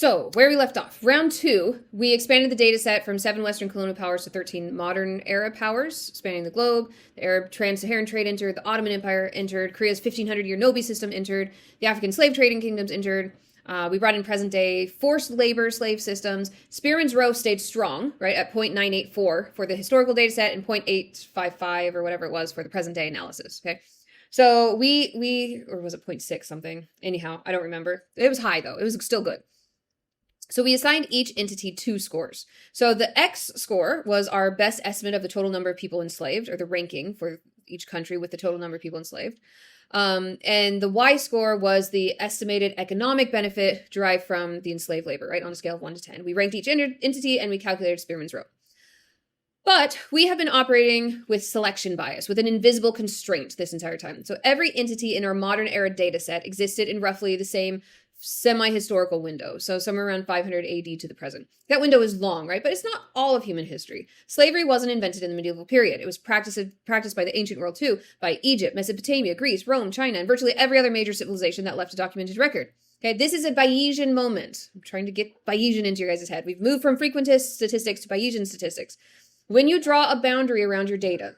So, where we left off, round 2, we expanded the data set from 7 Western colonial powers to 13 modern era powers, spanning the globe. The Arab trans-Saharan trade entered, the Ottoman Empire entered, Korea's 1500-year Nobi system entered, the African slave trading kingdoms entered. We brought in present-day forced labor slave systems. Spearman's Row stayed strong, right, at 0.984 for the historical data set and 0.855 or whatever it was for the present-day analysis, okay? So we or was it 0.6 something? Anyhow, I don't remember. It was high, though. It was still good. So we assigned each entity 2 scores. So the X score was our best estimate of the total number of people enslaved, or the ranking for each country with the total number of people enslaved. And the Y score was the estimated economic benefit derived from the enslaved labor, right, on a scale of 1 to 10. We ranked each entity and we calculated Spearman's Row. But we have been operating with selection bias, with an invisible constraint this entire time. So every entity in our modern era data set existed in roughly the same semi-historical window, so somewhere around 500 AD to the present. That window is long, right? But it's not all of human history. Slavery wasn't invented in the medieval period. It was practiced by the ancient world too, by Egypt, Mesopotamia, Greece, Rome, China, and virtually every other major civilization that left a documented record. Okay, this is a Bayesian moment. I'm trying to get Bayesian into your guys' head. We've moved from frequentist statistics to Bayesian statistics. When you draw a boundary around your data,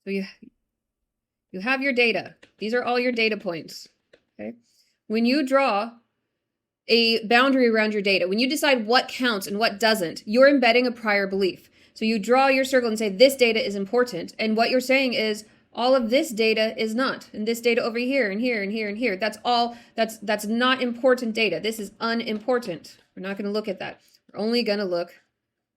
so you have your data. These are all your data points, okay? When you draw a boundary around your data, when you decide what counts and what doesn't, you're embedding a prior belief. So you draw your circle and say, this data is important. And what you're saying is, all of this data is not. And this data over here and here and here and here. That's all, that's not important data. This is unimportant. We're not going to look at that. We're only going to look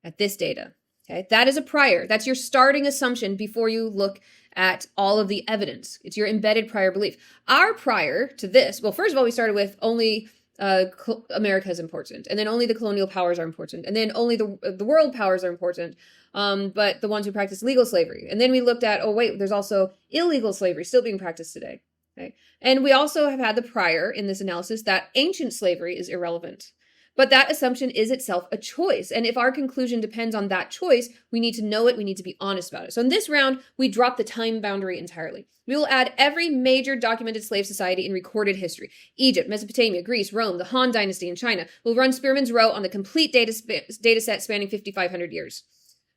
at this data. Okay, that is a prior. That's your starting assumption before you look at all of the evidence. It's your embedded prior belief. Our prior to this, well, first of all, we started with only America is important, and then only the colonial powers are important, and then only the world powers are important, but the ones who practice legal slavery. And then we looked at, oh wait, there's also illegal slavery still being practiced today. Okay, and we also have had the prior in this analysis that ancient slavery is irrelevant. But that assumption is itself a choice. And if our conclusion depends on that choice, we need to know it. We need to be honest about it. So in this round, we drop the time boundary entirely. We will add every major documented slave society in recorded history. Egypt, Mesopotamia, Greece, Rome, the Han Dynasty, and China. We'll run Spearman's Row on the complete data set spanning 5,500 years.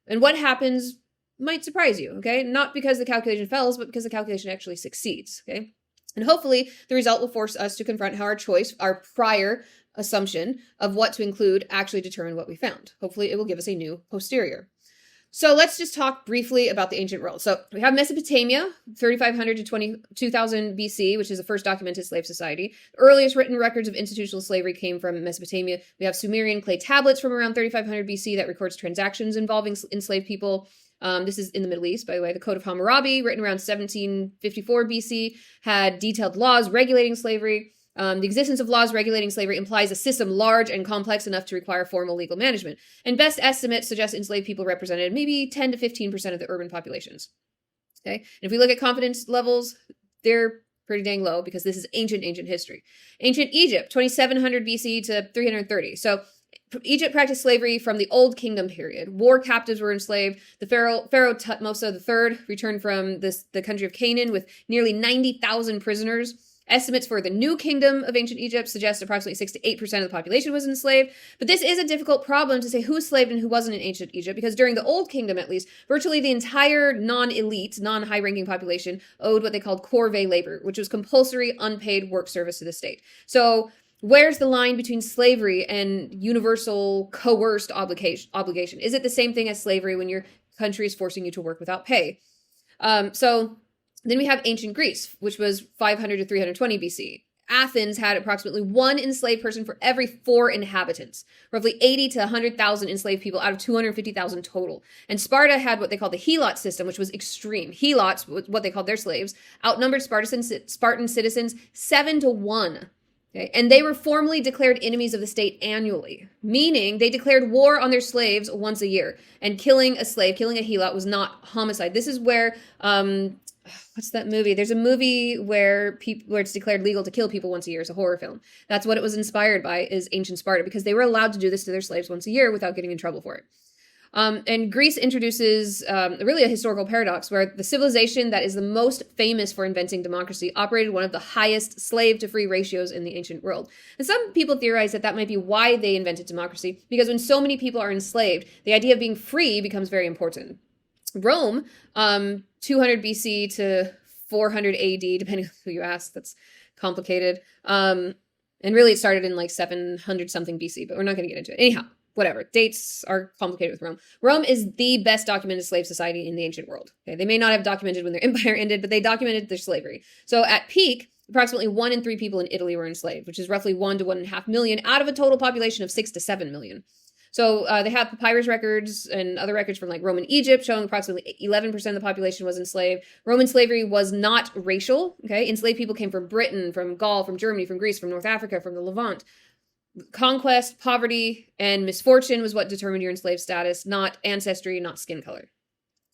And what happens might surprise you, okay? Not because the calculation fails, but because the calculation actually succeeds, okay? And hopefully the result will force us to confront how our choice, our prior assumption of what to include actually determine what we found. Hopefully it will give us a new posterior. So let's just talk briefly about the ancient world. So we have Mesopotamia, 3,500 to 22,000 BC, which is the first documented slave society. The earliest written records of institutional slavery came from Mesopotamia. We have Sumerian clay tablets from around 3,500 BC that records transactions involving enslaved people. This is in the Middle East, by the way. The Code of Hammurabi, written around 1754 BC, had detailed laws regulating slavery. The existence of laws regulating slavery implies a system large and complex enough to require formal legal management. And best estimates suggest enslaved people represented maybe 10 to 15% of the urban populations. Okay, and if we look at confidence levels, they're pretty dang low because this is ancient history. Ancient Egypt, 2700 BC to 330. So Egypt practiced slavery from the Old Kingdom period. War captives were enslaved. The Pharaoh Thutmose III returned from the country of Canaan with nearly 90,000 prisoners. Estimates for the New Kingdom of ancient Egypt suggest approximately 6 to 8% of the population was enslaved. But this is a difficult problem to say who's slaved and who wasn't in ancient Egypt, because during the Old Kingdom, at least, virtually the entire non-elite, non-high-ranking population owed what they called corvée labor, which was compulsory unpaid work service to the state. So where's the line between slavery and universal coerced obligation? Is it the same thing as slavery when your country is forcing you to work without pay? Then we have ancient Greece, which was 500 to 320 BC. Athens had approximately 1 enslaved person for every 4 inhabitants, roughly 80 to 100,000 enslaved people out of 250,000 total. And Sparta had what they called the helot system, which was extreme. Helots, what they called their slaves, outnumbered Spartan citizens 7 to 1. Okay? And they were formally declared enemies of the state annually, meaning they declared war on their slaves once a year. And killing a slave, killing a helot, was not homicide. This is where what's that movie? There's a movie where it's declared legal to kill people once a year. It's a horror film. That's what it was inspired by, is ancient Sparta, because they were allowed to do this to their slaves once a year without getting in trouble for it. And Greece introduces really a historical paradox where the civilization that is the most famous for inventing democracy operated one of the highest slave to free ratios in the ancient world. And some people theorize that that might be why they invented democracy, because when so many people are enslaved, the idea of being free becomes very important. Rome, 200 BC to 400 AD, depending on who you ask, that's complicated. And really it started in like 700 something BC, but we're not going to get into it. Anyhow. Whatever. Dates are complicated with Rome. Rome is the best documented slave society in the ancient world. Okay? They may not have documented when their empire ended, but they documented their slavery. So at peak, approximately 1 in 3 people in Italy were enslaved, which is roughly 1 to 1.5 million out of a total population of 6 to 7 million. So they have papyrus records and other records from like Roman Egypt showing approximately 11% of the population was enslaved. Roman slavery was not racial. Okay, enslaved people came from Britain, from Gaul, from Germany, from Greece, from North Africa, from the Levant. Conquest, poverty, and misfortune was what determined your enslaved status, not ancestry, not skin color.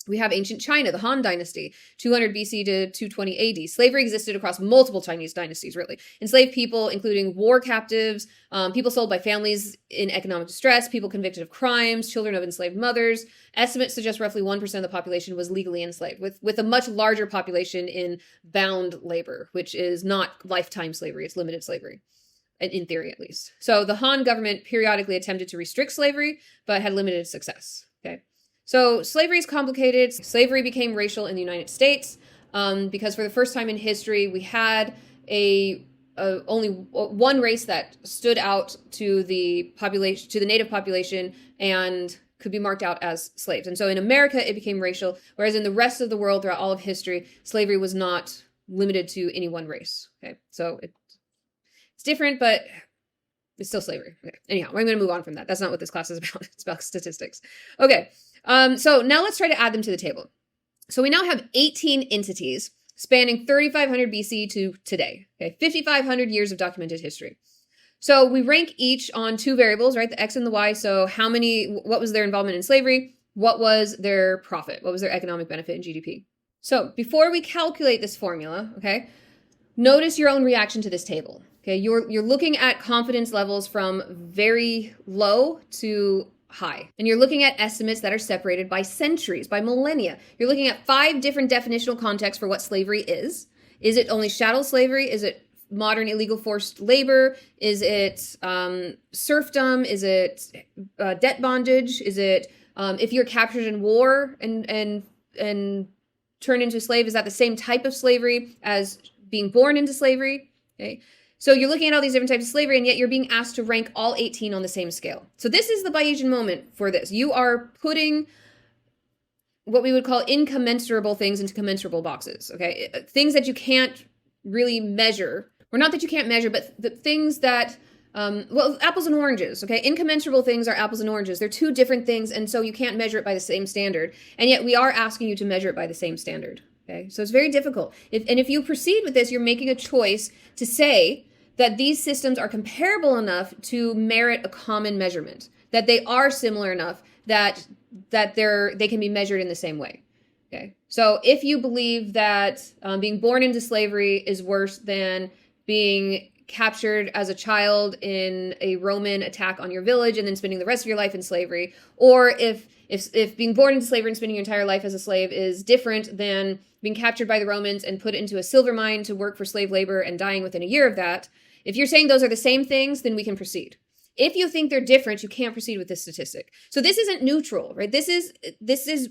We have ancient China, the Han Dynasty, 200 BC to 220 AD. Slavery existed across multiple Chinese dynasties, really. Enslaved people, including war captives, people sold by families in economic distress, people convicted of crimes, children of enslaved mothers. Estimates suggest roughly 1% of the population was legally enslaved, with a much larger population in bound labor, which is not lifetime slavery, it's limited slavery. In theory, at least. So the Han government periodically attempted to restrict slavery, but had limited success. Okay, so slavery is complicated. Slavery became racial in the United States because for the first time in history, we had only one race that stood out to the population, to the native population, and could be marked out as slaves. And so in America, it became racial, whereas in the rest of the world, throughout all of history, slavery was not limited to any one race. Okay, so it's different, but it's still slavery. Okay. Anyhow, I'm going to move on from that. That's not what this class is about. It's about statistics. Okay. So now let's try to add them to the table. So we now have 18 entities spanning 3500 BC to today. Okay. 5,500 years of documented history. So we rank each on 2 variables, right? The X and the Y. So what was their involvement in slavery? What was their profit? What was their economic benefit in GDP? So before we calculate this formula, okay, notice your own reaction to this table. Okay, you're looking at confidence levels from very low to high. And you're looking at estimates that are separated by centuries, by millennia. You're looking at 5 different definitional contexts for what slavery is. Is it only chattel slavery? Is it modern illegal forced labor? Is it serfdom? Is it debt bondage? Is it if you're captured in war and turned into a slave, is that the same type of slavery as being born into slavery? Okay. So you're looking at all these different types of slavery, and yet you're being asked to rank all 18 on the same scale. So this is the Bayesian moment for this. You are putting what we would call incommensurable things into commensurable boxes, okay? Things that you can't really measure, or not that you can't measure, but the things that, apples and oranges, okay? Incommensurable things are apples and oranges. They're 2 different things, and so you can't measure it by the same standard. And yet we are asking you to measure it by the same standard, okay? So it's very difficult. If you proceed with this, you're making a choice to say that these systems are comparable enough to merit a common measurement, that they are similar enough that they can be measured in the same way. Okay, so if you believe that being born into slavery is worse than being captured as a child in a Roman attack on your village and then spending the rest of your life in slavery, or if being born into slavery and spending your entire life as a slave is different than being captured by the Romans and put into a silver mine to work for slave labor and dying within a year of that, if you're saying those are the same things, then we can proceed. If you think they're different, you can't proceed with this statistic. So this isn't neutral, right? This is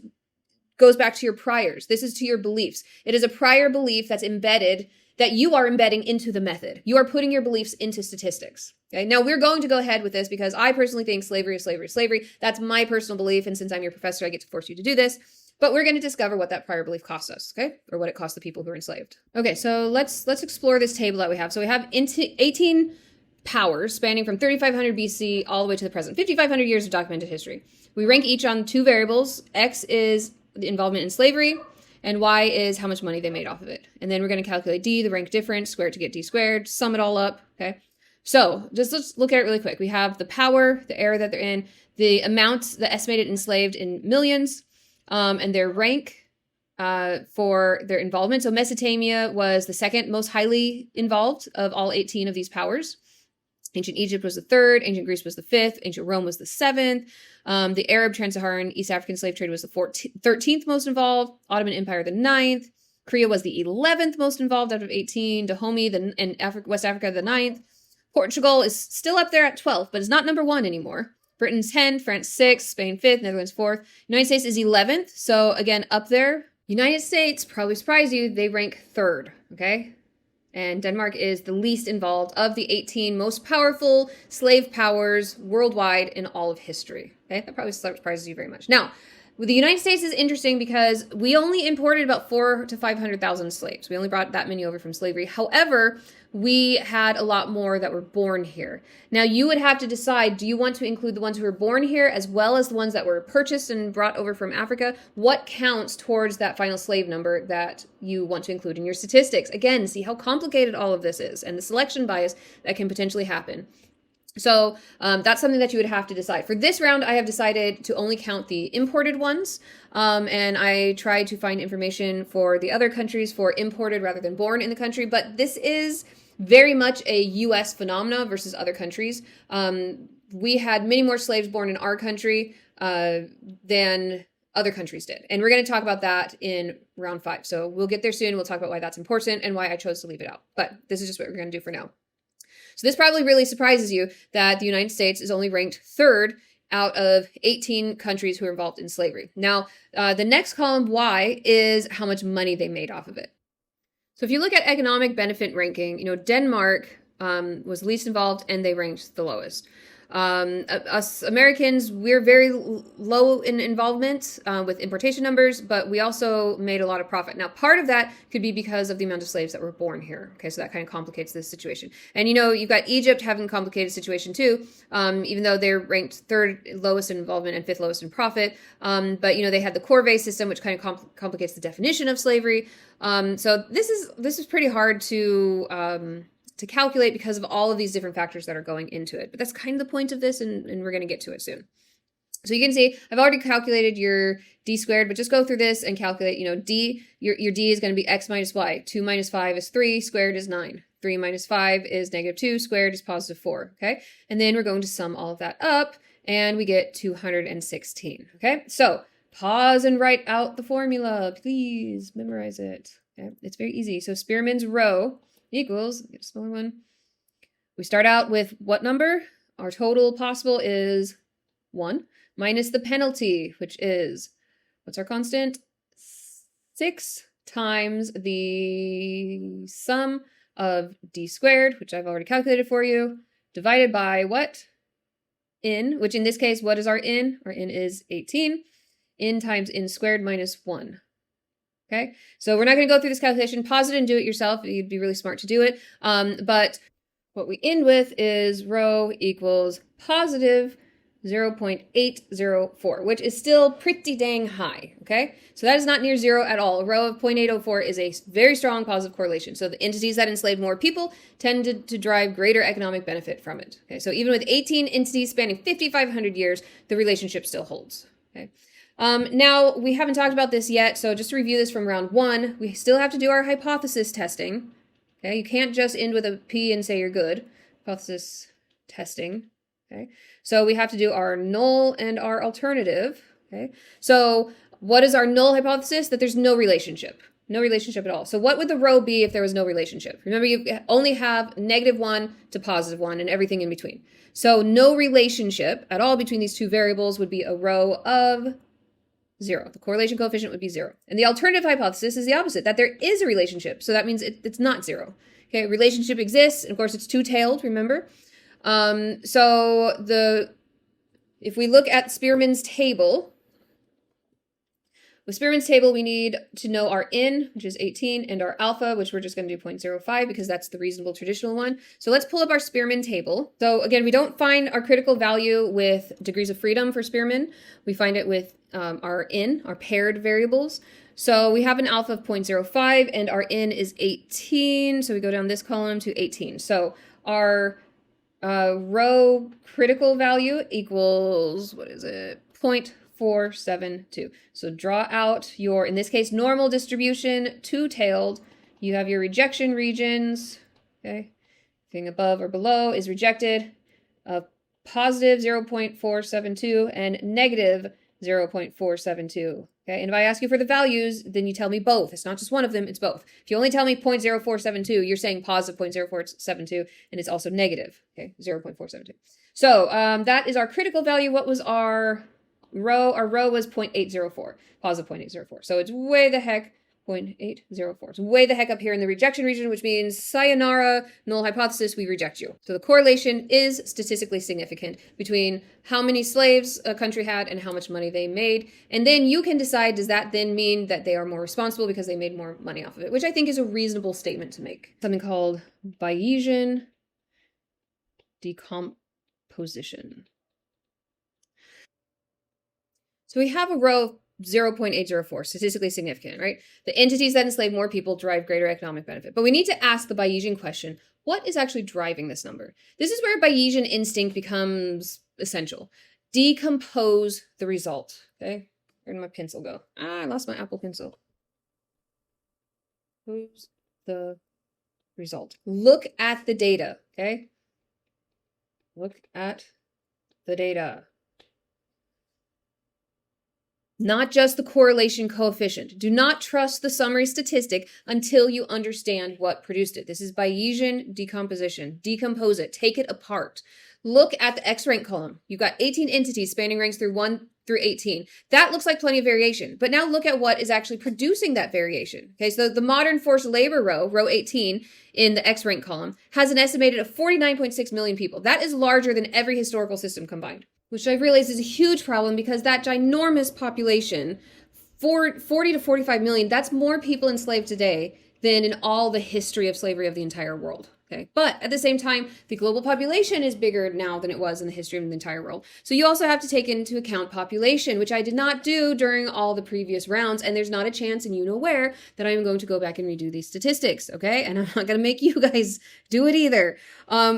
goes back to your priors. This is to your beliefs. It is a prior belief that's embedded, that you are embedding into the method. You are putting your beliefs into statistics. Okay. Now we're going to go ahead with this because I personally think slavery is slavery is slavery. That's my personal belief. And since I'm your professor, I get to force you to do this. But we're going to discover what that prior belief costs us, okay? Or what it costs the people who are enslaved. Okay, so let's explore this table that we have. So we have 18 powers spanning from 3500 BC all the way to the present. 5,500 years of documented history. We rank each on 2 variables. X is the involvement in slavery, and Y is how much money they made off of it. And then we're going to calculate D, the rank difference, square it to get D squared, sum it all up, okay? So just let's look at it really quick. We have the power, the era that they're in, the amount, the estimated enslaved in millions, and their rank for their involvement. So Mesopotamia was the second most highly involved of all 18 of these powers. Ancient Egypt was the 3rd, ancient Greece was the 5th, ancient Rome was the 7th. The Arab, Trans-Saharan, East African slave trade was the 13th most involved. Ottoman Empire the 9th. Korea was the 11th most involved out of 18. Dahomey and West Africa the 9th. Portugal is still up there at 12th, but it's not number 1 anymore. Britain's 10th, France 6th, Spain 5th, Netherlands 4th. United States is 11th, so again, up there. United States, probably surprise you, they rank 3rd, okay? And Denmark is the least involved of the 18 most powerful slave powers worldwide in all of history. Okay, that probably surprises you very much. Now, the United States is interesting because we only imported about 400,000 to 500,000 slaves. We only brought that many over from slavery. However, we had a lot more that were born here. Now, you would have to decide, do you want to include the ones who were born here as well as the ones that were purchased and brought over from Africa? What counts towards that final slave number that you want to include in your statistics? Again, see how complicated all of this is and the selection bias that can potentially happen. So that's something that you would have to decide. For this round, I have decided to only count the imported ones, and I tried to find information for the other countries for imported rather than born in the country, but this is very much a U.S. phenomena versus other countries. We had many more slaves born in our country than other countries did, and we're going to talk about that in round 5. So we'll get there soon. We'll talk about why that's important and why I chose to leave it out, but this is just what we're going to do for now. So this probably really surprises you that the United States is only ranked 3rd out of 18 countries who are involved in slavery. Now, the next column, Y, is how much money they made off of it. So if you look at economic benefit ranking, Denmark was least involved and they ranked the lowest. Us Americans, we're very low in involvement with importation numbers, but we also made a lot of profit. Now, part of that could be because of the amount of slaves that were born here. Okay, so that kind of complicates this situation. And you've got Egypt having a complicated situation too, even though they're ranked 3rd lowest in involvement and 5th lowest in profit. But they had the corvée system, which kind of complicates the definition of slavery. So this is pretty hard to calculate because of all of these different factors that are going into it. But that's kind of the point of this, and we're going to get to it soon. So you can see, I've already calculated your d squared, but just go through this and calculate, d, your d is going to be x minus y. 2 minus 5 is 3, squared is 9. 3 minus 5 is negative 2, squared is positive 4, okay? And then we're going to sum all of that up, and we get 216, okay? So pause and write out the formula. Please memorize it. Okay? It's very easy. So Spearman's rho equals, get a smaller one. We start out with what number? Our total possible is 1 minus the penalty, which is, what's our constant? 6 times the sum of d squared, which I've already calculated for you, divided by what? N, which in this case, what is our N? Our N is 18. N times N squared minus 1. Okay, so we're not going to go through this calculation. Pause it and do it yourself. You'd be really smart to do it. But what we end with is rho equals positive 0.804, which is still pretty dang high. Okay, so that is not near 0 at all. A rho of 0.804 is a very strong positive correlation. So the entities that enslave more people tended to derive greater economic benefit from it. Okay, so even with 18 entities spanning 5,500 years, the relationship still holds. Okay. Now, we haven't talked about this yet, so just to review this from round 1, we still have to do our hypothesis testing. Okay, you can't just end with a P and say you're good. Hypothesis testing. Okay, so we have to do our null and our alternative. Okay, so what is our null hypothesis? That there's no relationship. No relationship at all. So what would the rho be if there was no relationship? Remember, you only have -1 to +1 and everything in between. So no relationship at all between these two variables would be a rho of 0. The correlation coefficient would be 0. And the alternative hypothesis is the opposite, that there is a relationship. So that means it's not 0. Okay, relationship exists, and of course it's two-tailed, remember? If we look at Spearman's table, with Spearman's table, we need to know our N, which is 18, and our alpha, which we're just going to do 0.05 because that's the reasonable traditional one. So let's pull up our Spearman table. So again, we don't find our critical value with degrees of freedom for Spearman. We find it with our N, our paired variables. So we have an alpha of 0.05 and our N is 18. So we go down this column to 18. So our rho critical value equals, what is it? 0.472. So draw out your, in this case, normal distribution, two-tailed. You have your rejection regions, okay? Anything above or below is rejected. Positive 0.472 and negative 0.472. Okay, and if I ask you for the values, then you tell me both. It's not just one of them, it's both. If you only tell me 0.0472, you're saying positive 0.0472, and it's also negative, okay, 0.472. So that is our critical value. What was our row? Our row was 0.804, positive 0.804. So it's way the heck 0.804. It's way the heck up here in the rejection region, which means sayonara, null hypothesis, we reject you. So the correlation is statistically significant between how many slaves a country had and how much money they made. And then you can decide, does that then mean that they are more responsible because they made more money off of it, which I think is a reasonable statement to make. Something called Bayesian decomposition. So we have a row of 0.804, statistically significant, right? The entities that enslave more people derive greater economic benefit. But we need to ask the Bayesian question, what is actually driving this number? This is where Bayesian instinct becomes essential. Decompose the result, okay? Where did my pencil go? I lost my Apple Pencil. Who's the result? Look at the data, okay? Look at the data. Not just the correlation coefficient. Do not trust the summary statistic until you understand what produced it. This is Bayesian decomposition. Decompose it. Take it apart. Look at the X rank column. You've got 18 entities spanning ranks through 1 through 18. That looks like plenty of variation. But now look at what is actually producing that variation. Okay, so the modern forced labor row, row 18, in the X rank column, has an estimated of 49.6 million people. That is larger than every historical system combined, which I realize is a huge problem because that ginormous population, 40 to 45 million, that's more people enslaved today than in all the history of slavery of the entire world. Okay, but at the same time, the global population is bigger now than it was in the history of the entire world. So you also have to take into account population, which I did not do during all the previous rounds. And there's not a chance, and you know where, that I'm going to go back and redo these statistics. Okay, and I'm not going to make you guys do it either.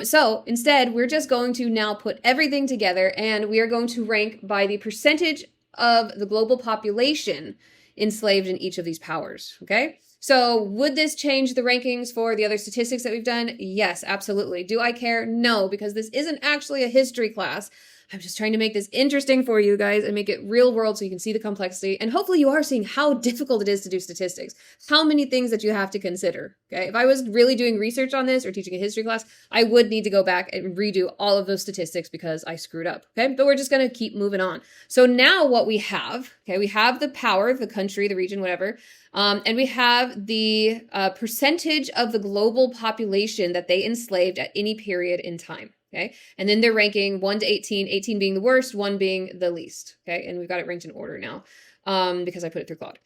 So instead, we're just going to now put everything together, and we are going to rank by the percentage of the global population enslaved in each of these powers. Okay. So would this change the rankings for the other statistics that we've done? Yes, absolutely. Do I care? No, because this isn't actually a history class. I'm just trying to make this interesting for you guys and make it real world so you can see the complexity. And hopefully you are seeing how difficult it is to do statistics, how many things that you have to consider. Okay. If I was really doing research on this or teaching a history class, I would need to go back and redo all of those statistics because I screwed up. Okay. But we're just going to keep moving on. So now what we have, okay, we have the power, the country, the region, whatever. And we have the percentage of the global population that they enslaved at any period in time. Okay. And then they're ranking 1 to 18, 18 being the worst, 1 being the least. Okay. And we've got it ranked in order now because I put it through Claude.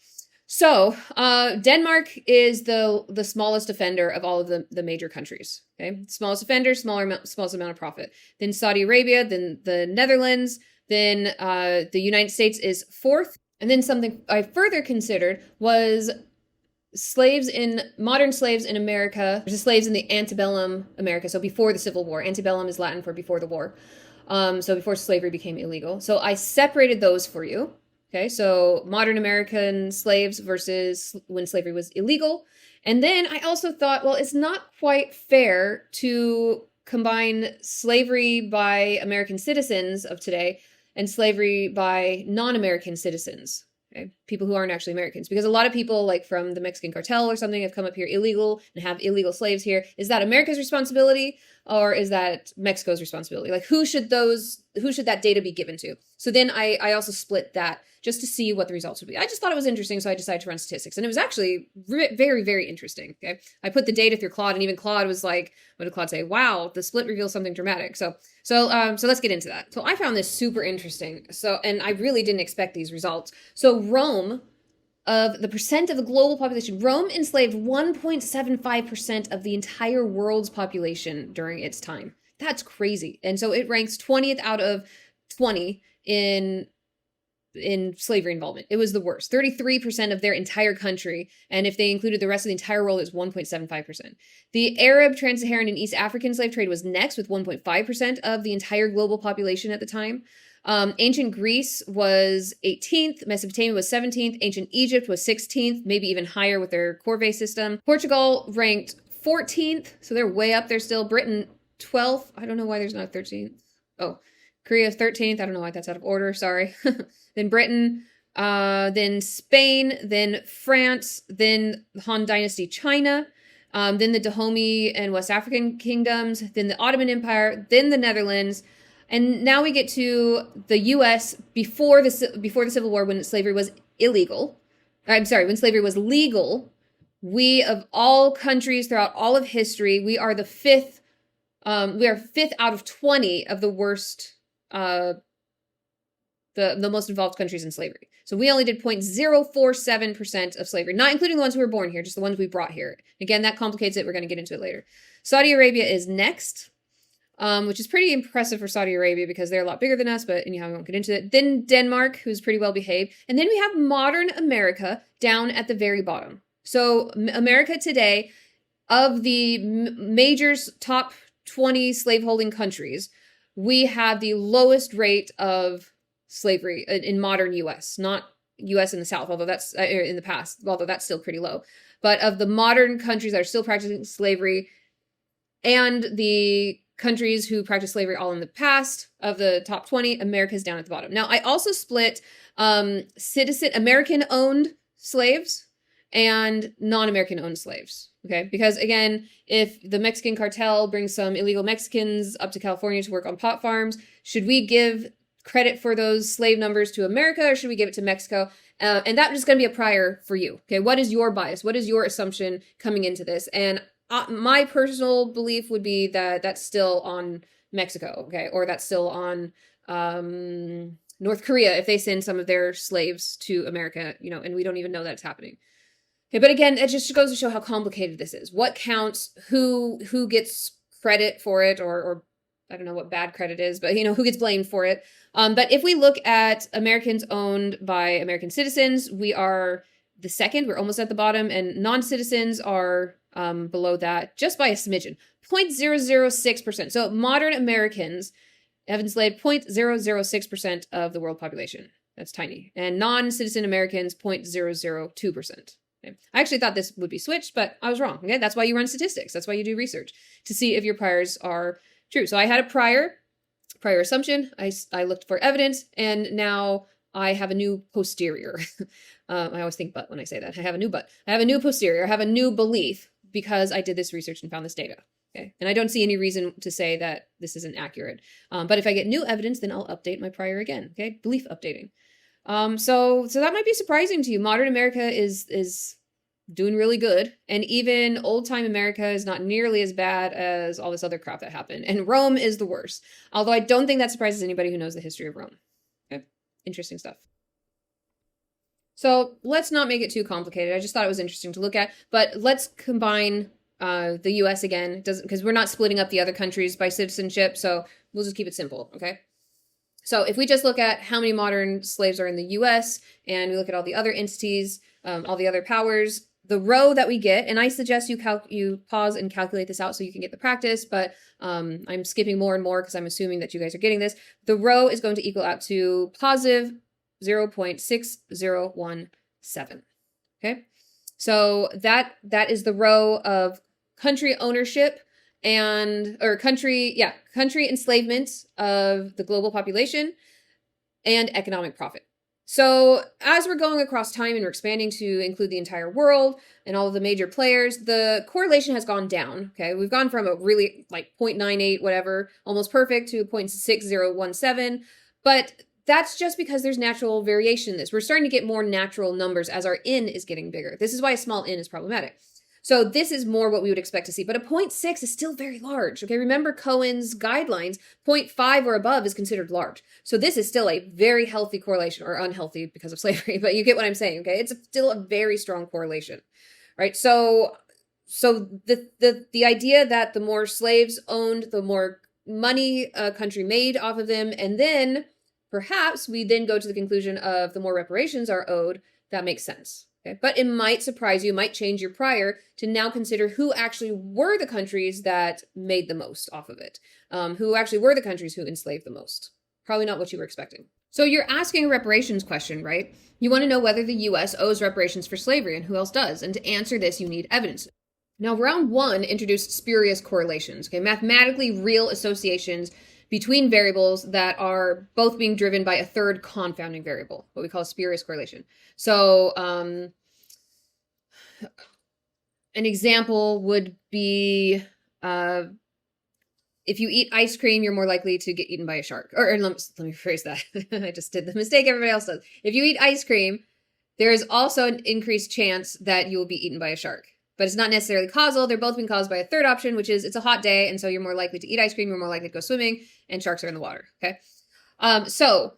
So Denmark is the smallest offender of all of the major countries. Okay. Smallest offender, smallest amount of profit. Then Saudi Arabia, then the Netherlands, then the United States is 4th. And then something I further considered was modern slaves in America versus slaves in the antebellum America. So before the Civil War. Antebellum is Latin for before the war. So before slavery became illegal. So I separated those for you. Okay, so modern American slaves versus when slavery was illegal. And then I also thought, well, it's not quite fair to combine slavery by American citizens of today and slavery by non-American citizens, okay? People who aren't actually Americans. Because a lot of people, like from the Mexican cartel or something, have come up here illegal and have illegal slaves here. Is that America's responsibility or is that Mexico's responsibility? Like, who should that data be given to? So then I also split that just to see what the results would be. I just thought it was interesting, so I decided to run statistics. And it was actually very, very interesting, okay? I put the data through Claude, and even Claude was like, what did Claude say? Wow, the split reveals something dramatic. So let's get into that. So I found this super interesting. And I really didn't expect these results. So Rome, of the percent of the global population, Rome enslaved 1.75% of the entire world's population during its time. That's crazy. And so it ranks 20th out of 20 in slavery involvement. It was the worst. 33% of their entire country. And if they included the rest of the entire world, it was 1.75%. The Arab, Trans-Saharan, and East African slave trade was next with 1.5% of the entire global population at the time. Ancient Greece was 18th, Mesopotamia was 17th, ancient Egypt was 16th, maybe even higher with their corvée system. Portugal ranked 14th, so they're way up there still. Britain, 12th. I don't know why there's not a 13th. Oh, Korea, 13th. I don't know why that's out of order. Sorry. Then Britain, then Spain, then France, then the Han Dynasty, China, then the Dahomey and West African kingdoms, then the Ottoman Empire, then the Netherlands, and now we get to the U.S. before the Civil War, when slavery was illegal. I'm sorry, when slavery was legal. We, of all countries throughout all of history, we are the fifth. We are fifth out of 20 of the worst, the most involved countries in slavery. So we only did 0.047% of slavery, not including the ones who were born here, just the ones we brought here. Again, that complicates it. We're going to get into it later. Saudi Arabia is next, which is pretty impressive for Saudi Arabia because they're a lot bigger than us, but anyhow, we won't get into it. Then Denmark, who's pretty well behaved. And then we have modern America down at the very bottom. So America today, of the major top 20 slaveholding countries, we have the lowest rate of slavery in modern U.S., not U.S. in the South, although that's in the past, although that's still pretty low. But of the modern countries that are still practicing slavery and the countries who practiced slavery all in the past, of the top 20, America's down at the bottom. Now, I also split American-owned slaves and non-American owned slaves, okay? Because again, if the Mexican cartel brings some illegal Mexicans up to California to work on pot farms, should we give credit for those slave numbers to America, or should we give it to Mexico? And that's just going to be a prior for you, okay? What is your bias? What is your assumption coming into this? And my personal belief would be that that's still on Mexico, okay? Or that's still on North Korea if they send some of their slaves to America, and we don't even know that it's happening. Okay, but again, it just goes to show how complicated this is. What counts? Who gets credit for it, or I don't know what bad credit is, but who gets blamed for it. But if we look at Americans owned by American citizens, we are the second. We're almost at the bottom, and non-citizens are below that just by a smidgen, 0.006%. So modern Americans have enslaved 0.006% of the world population. That's tiny. And non-citizen Americans, 0.002%. Okay. I actually thought this would be switched, but I was wrong. Okay, that's why you run statistics. That's why you do research, to see if your priors are true. So I had a prior assumption. I looked for evidence, and now I have a new posterior. I always think but when I say that. I have a new posterior. I have a new belief because I did this research and found this data. Okay, and I don't see any reason to say that this isn't accurate. But if I get new evidence, then I'll update my prior again. Okay, belief updating. So that might be surprising to you. Modern America is doing really good. And even old time America is not nearly as bad as all this other crap that happened. And Rome is the worst. Although I don't think that surprises anybody who knows the history of Rome. Okay, interesting stuff. So let's not make it too complicated. I just thought it was interesting to look at. But let's combine the U.S. again, because we're not splitting up the other countries by citizenship. So we'll just keep it simple, okay? So if we just look at how many modern slaves are in the U.S. and we look at all the other entities, all the other powers, the row that we get, and I suggest you pause and calculate this out so you can get the practice, but I'm skipping more and more because I'm assuming that you guys are getting this. The row is going to equal out to positive 0.6017. Okay, so that is the row of country ownership country enslavement of the global population and economic profit. So as we're going across time and we're expanding to include the entire world and all of the major players, the correlation has gone down. Okay, we've gone from a really 0.98 whatever, almost perfect, to 0.6017, but that's just because there's natural variation in this. We're starting to get more natural numbers as our n is getting bigger. This is why a small n is problematic. So this is more what we would expect to see, but a 0.6 is still very large. Okay, remember Cohen's guidelines, 0.5 or above is considered large. So this is still a very healthy correlation, or unhealthy because of slavery, but you get what I'm saying, okay? It's still a very strong correlation, right? So the idea that the more slaves owned, the more money a country made off of them, and then perhaps we then go to the conclusion of the more reparations are owed, that makes sense. Okay? But it might surprise you, might change your prior to now consider who actually were the countries that made the most off of it, who actually were the countries who enslaved the most. Probably not what you were expecting. So you're asking a reparations question, right? You want to know whether the U.S. owes reparations for slavery and who else does. And to answer this, you need evidence. Now, round one introduced spurious correlations, okay, mathematically real associations between variables that are both being driven by a third confounding variable, what we call a spurious correlation. So, an example would be if you eat ice cream, you're more likely to get eaten by a shark. Or let me rephrase that. I just did the mistake everybody else does. If you eat ice cream, there is also an increased chance that you will be eaten by a shark. But it's not necessarily causal. They're both being caused by a third option, which is it's a hot day, and so you're more likely to eat ice cream, you're more likely to go swimming, and sharks are in the water, okay? So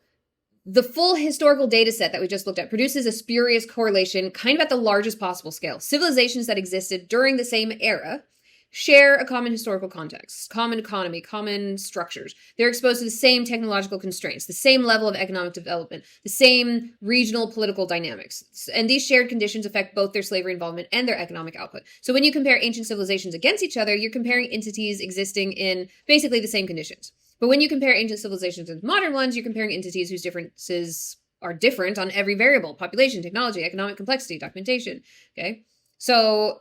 the full historical data set that we just looked at produces a spurious correlation kind of at the largest possible scale. Civilizations that existed during the same era share a common historical context, common economy, common structures. They're exposed to the same technological constraints, the same level of economic development, the same regional political dynamics. And these shared conditions affect both their slavery involvement and their economic output. So when you compare ancient civilizations against each other, you're comparing entities existing in basically the same conditions. But when you compare ancient civilizations with modern ones, you're comparing entities whose differences are different on every variable: population, technology, economic complexity, documentation. Okay. So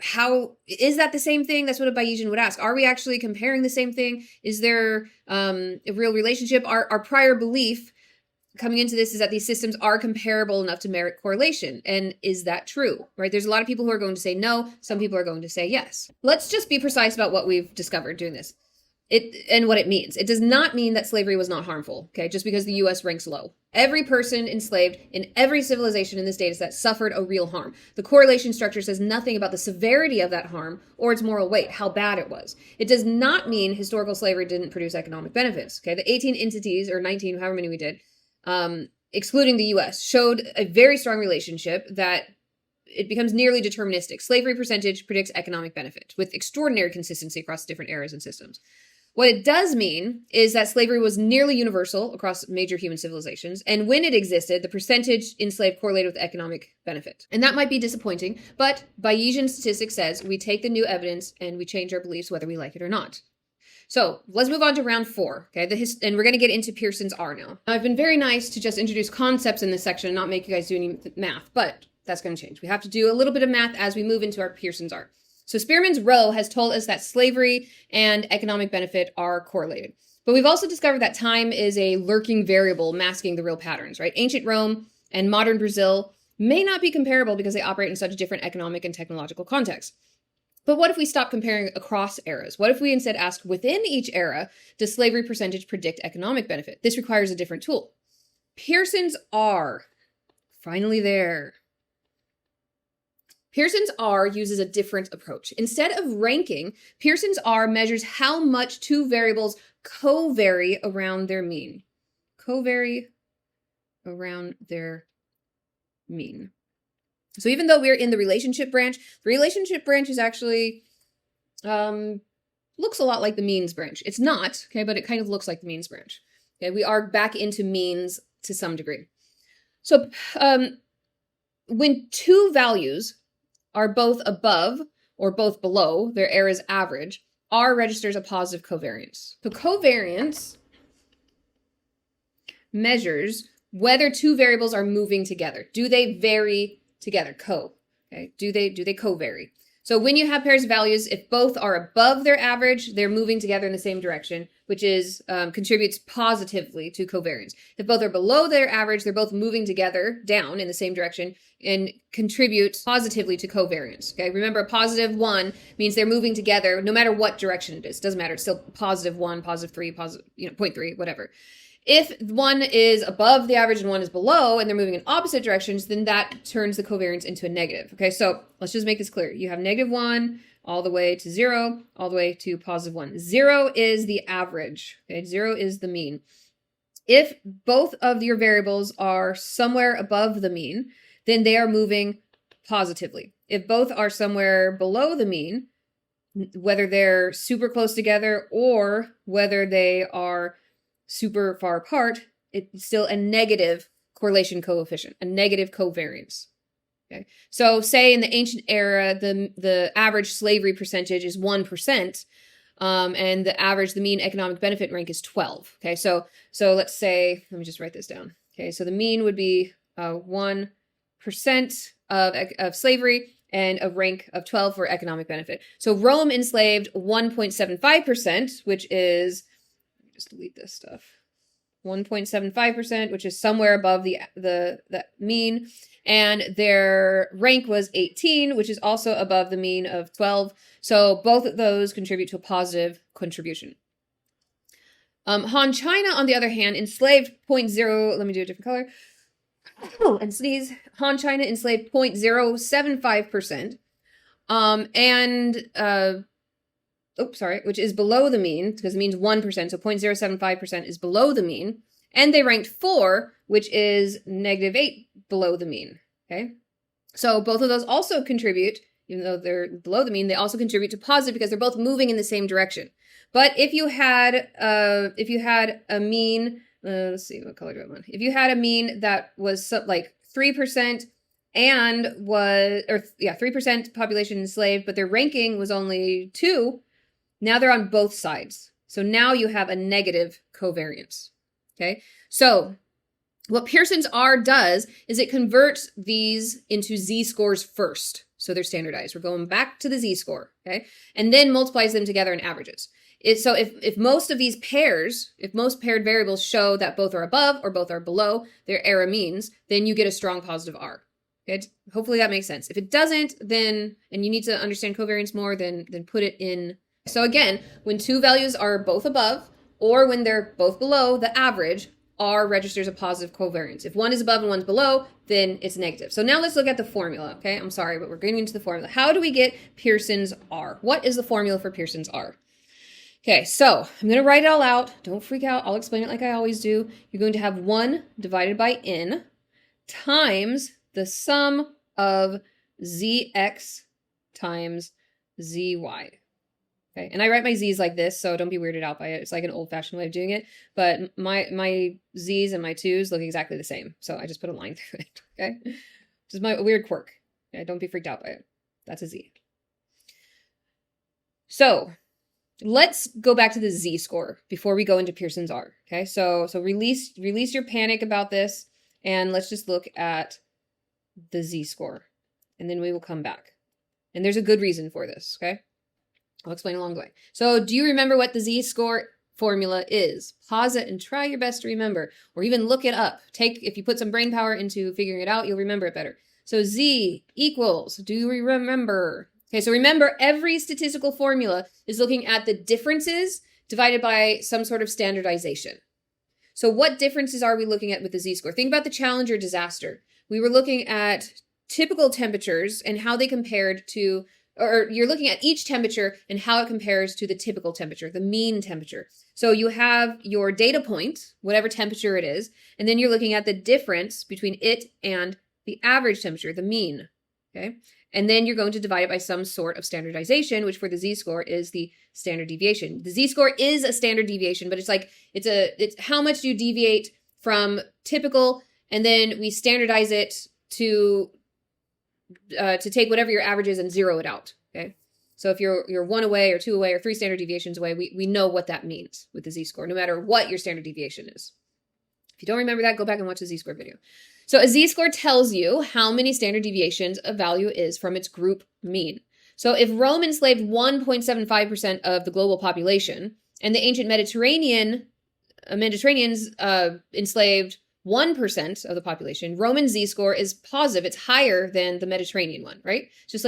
how is that the same thing? That's what a Bayesian would ask. Are we actually comparing the same thing? Is there a real relationship? Our prior belief coming into this is that these systems are comparable enough to merit correlation. And is that true? Right? There's a lot of people who are going to say no. Some people are going to say yes. Let's just be precise about what we've discovered doing this. And what it means. It does not mean that slavery was not harmful, okay, just because the US ranks low. Every person enslaved in every civilization in this data set suffered a real harm. The correlation structure says nothing about the severity of that harm or its moral weight, how bad it was. It does not mean historical slavery didn't produce economic benefits, okay? The 18 entities, or 19, however many we did, excluding the US, showed a very strong relationship that it becomes nearly deterministic. Slavery percentage predicts economic benefit with extraordinary consistency across different eras and systems. What it does mean is that slavery was nearly universal across major human civilizations, and when it existed, the percentage enslaved correlated with economic benefit. And that might be disappointing, but Bayesian statistics says we take the new evidence and we change our beliefs whether we like it or not. So let's move on to round 4, okay? And we're going to get into Pearson's R now. I've been very nice to just introduce concepts in this section and not make you guys do any math, but that's going to change. We have to do a little bit of math as we move into our Pearson's R. So Spearman's Row has told us that slavery and economic benefit are correlated. But we've also discovered that time is a lurking variable masking the real patterns, right? Ancient Rome and modern Brazil may not be comparable because they operate in such different economic and technological contexts. But what if we stop comparing across eras? What if we instead ask within each era, does slavery percentage predict economic benefit? This requires a different tool. Pearson's R, finally there. Pearson's R uses a different approach. Instead of ranking, Pearson's R measures how much two variables covary around their mean. Covary around their mean. So even though we're in the relationship branch is actually looks a lot like the means branch. It's not, okay, but it kind of looks like the means branch. Okay, we are back into means to some degree. So when two values are both above or both below their era's average, R registers a positive covariance. So covariance measures whether two variables are moving together. Do they vary together? Okay. Do they covary? So when you have pairs of values, if both are above their average, they're moving together in the same direction, which is contributes positively to covariance. If both are below their average, they're both moving together down in the same direction and contribute positively to covariance. Okay, remember a positive 1 means they're moving together no matter what direction it is. Doesn't matter. It's still positive 1, positive 3, positive 0.3, whatever. If one is above the average and one is below and they're moving in opposite directions, then that turns the covariance into a negative. Okay, so let's just make this clear. You have -1 all the way to 0, all the way to +1. 0 is the average. Okay, 0 is the mean. If both of your variables are somewhere above the mean, then they are moving positively. If both are somewhere below the mean, whether they're super close together or whether they are super far apart, it's still a negative correlation coefficient, a negative covariance. Okay, so say in the ancient era, the average slavery percentage is 1%, and the mean economic benefit rank is 12. Okay, so let's say, let me just write this down. Okay, so the mean would be 1% of slavery, and a rank of 12 for economic benefit. So Rome enslaved 1.75%, which is, just delete this stuff, 1.75%, which is somewhere above the mean. And their rank was 18, which is also above the mean of 12. So both of those contribute to a positive contribution. Han China, on the other hand, enslaved 0.0, let me do a different color. Oh, and sneeze. Han China enslaved 0.075%. Which is below the mean, because the mean's 1%, so 0.075% is below the mean. And they ranked 4, which is -8 below the mean, okay? So both of those also contribute, even though they're below the mean, they also contribute to positive because they're both moving in the same direction. But if you had a mean, let's see, what color do I want? If you had a mean that was like 3% and was, 3% population enslaved, but their ranking was only 2, now they're on both sides. So now you have a negative covariance, okay? So what Pearson's R does is it converts these into z-scores first. So they're standardized. We're going back to the z-score, okay? And then multiplies them together and averages. So if most of these pairs, if most paired variables show that both are above or both are below their error means, then you get a strong positive R. Okay? Hopefully that makes sense. If it doesn't, then, and you need to understand covariance more, then put it in. So again, when two values are both above or when they're both below the average, R registers a positive covariance. If one is above and one's below, then it's negative. So now let's look at the formula, okay? I'm sorry, but we're getting into the formula. How do we get Pearson's R? What is the formula for Pearson's R? Okay, so I'm going to write it all out. Don't freak out. I'll explain it like I always do. You're going to have 1 divided by n times the sum of zx times zy. Okay, and I write my z's like this, so don't be weirded out by it. It's like an old-fashioned way of doing it. But my z's and my 2's look exactly the same, so I just put a line through it, okay? This is my weird quirk. Okay, don't be freaked out by it. That's a z. So let's go back to the z-score before we go into Pearson's R, okay? So release your panic about this, and let's just look at the z-score, and then we will come back. And there's a good reason for this, okay? I'll explain along the way. So do you remember what the z-score formula is? Pause it and try your best to remember, or even look it up. If you put some brain power into figuring it out, you'll remember it better. So z equals, do we remember? Okay, so remember, every statistical formula is looking at the differences divided by some sort of standardization. So what differences are we looking at with the z-score? Think about the Challenger disaster. We were looking at typical temperatures and how they compared to, or you're looking at each temperature and how it compares to the typical temperature, the mean temperature. So you have your data point, whatever temperature it is, and then you're looking at the difference between it and the average temperature, the mean, okay? And then you're going to divide it by some sort of standardization, which for the z-score is the standard deviation. The z-score is a standard deviation, but it's how much do you deviate from typical, and then we standardize it to take whatever your average is and zero it out, okay? So if you're 1 away or 2 away or 3 standard deviations away, we know what that means with the z-score, no matter what your standard deviation is. If you don't remember that, go back and watch the z-score video. So a z-score tells you how many standard deviations a value is from its group mean. So if Rome enslaved 1.75% of the global population, and the ancient Mediterraneans enslaved 1% of the population, Roman z-score is positive. It's higher than the Mediterranean one, right? Just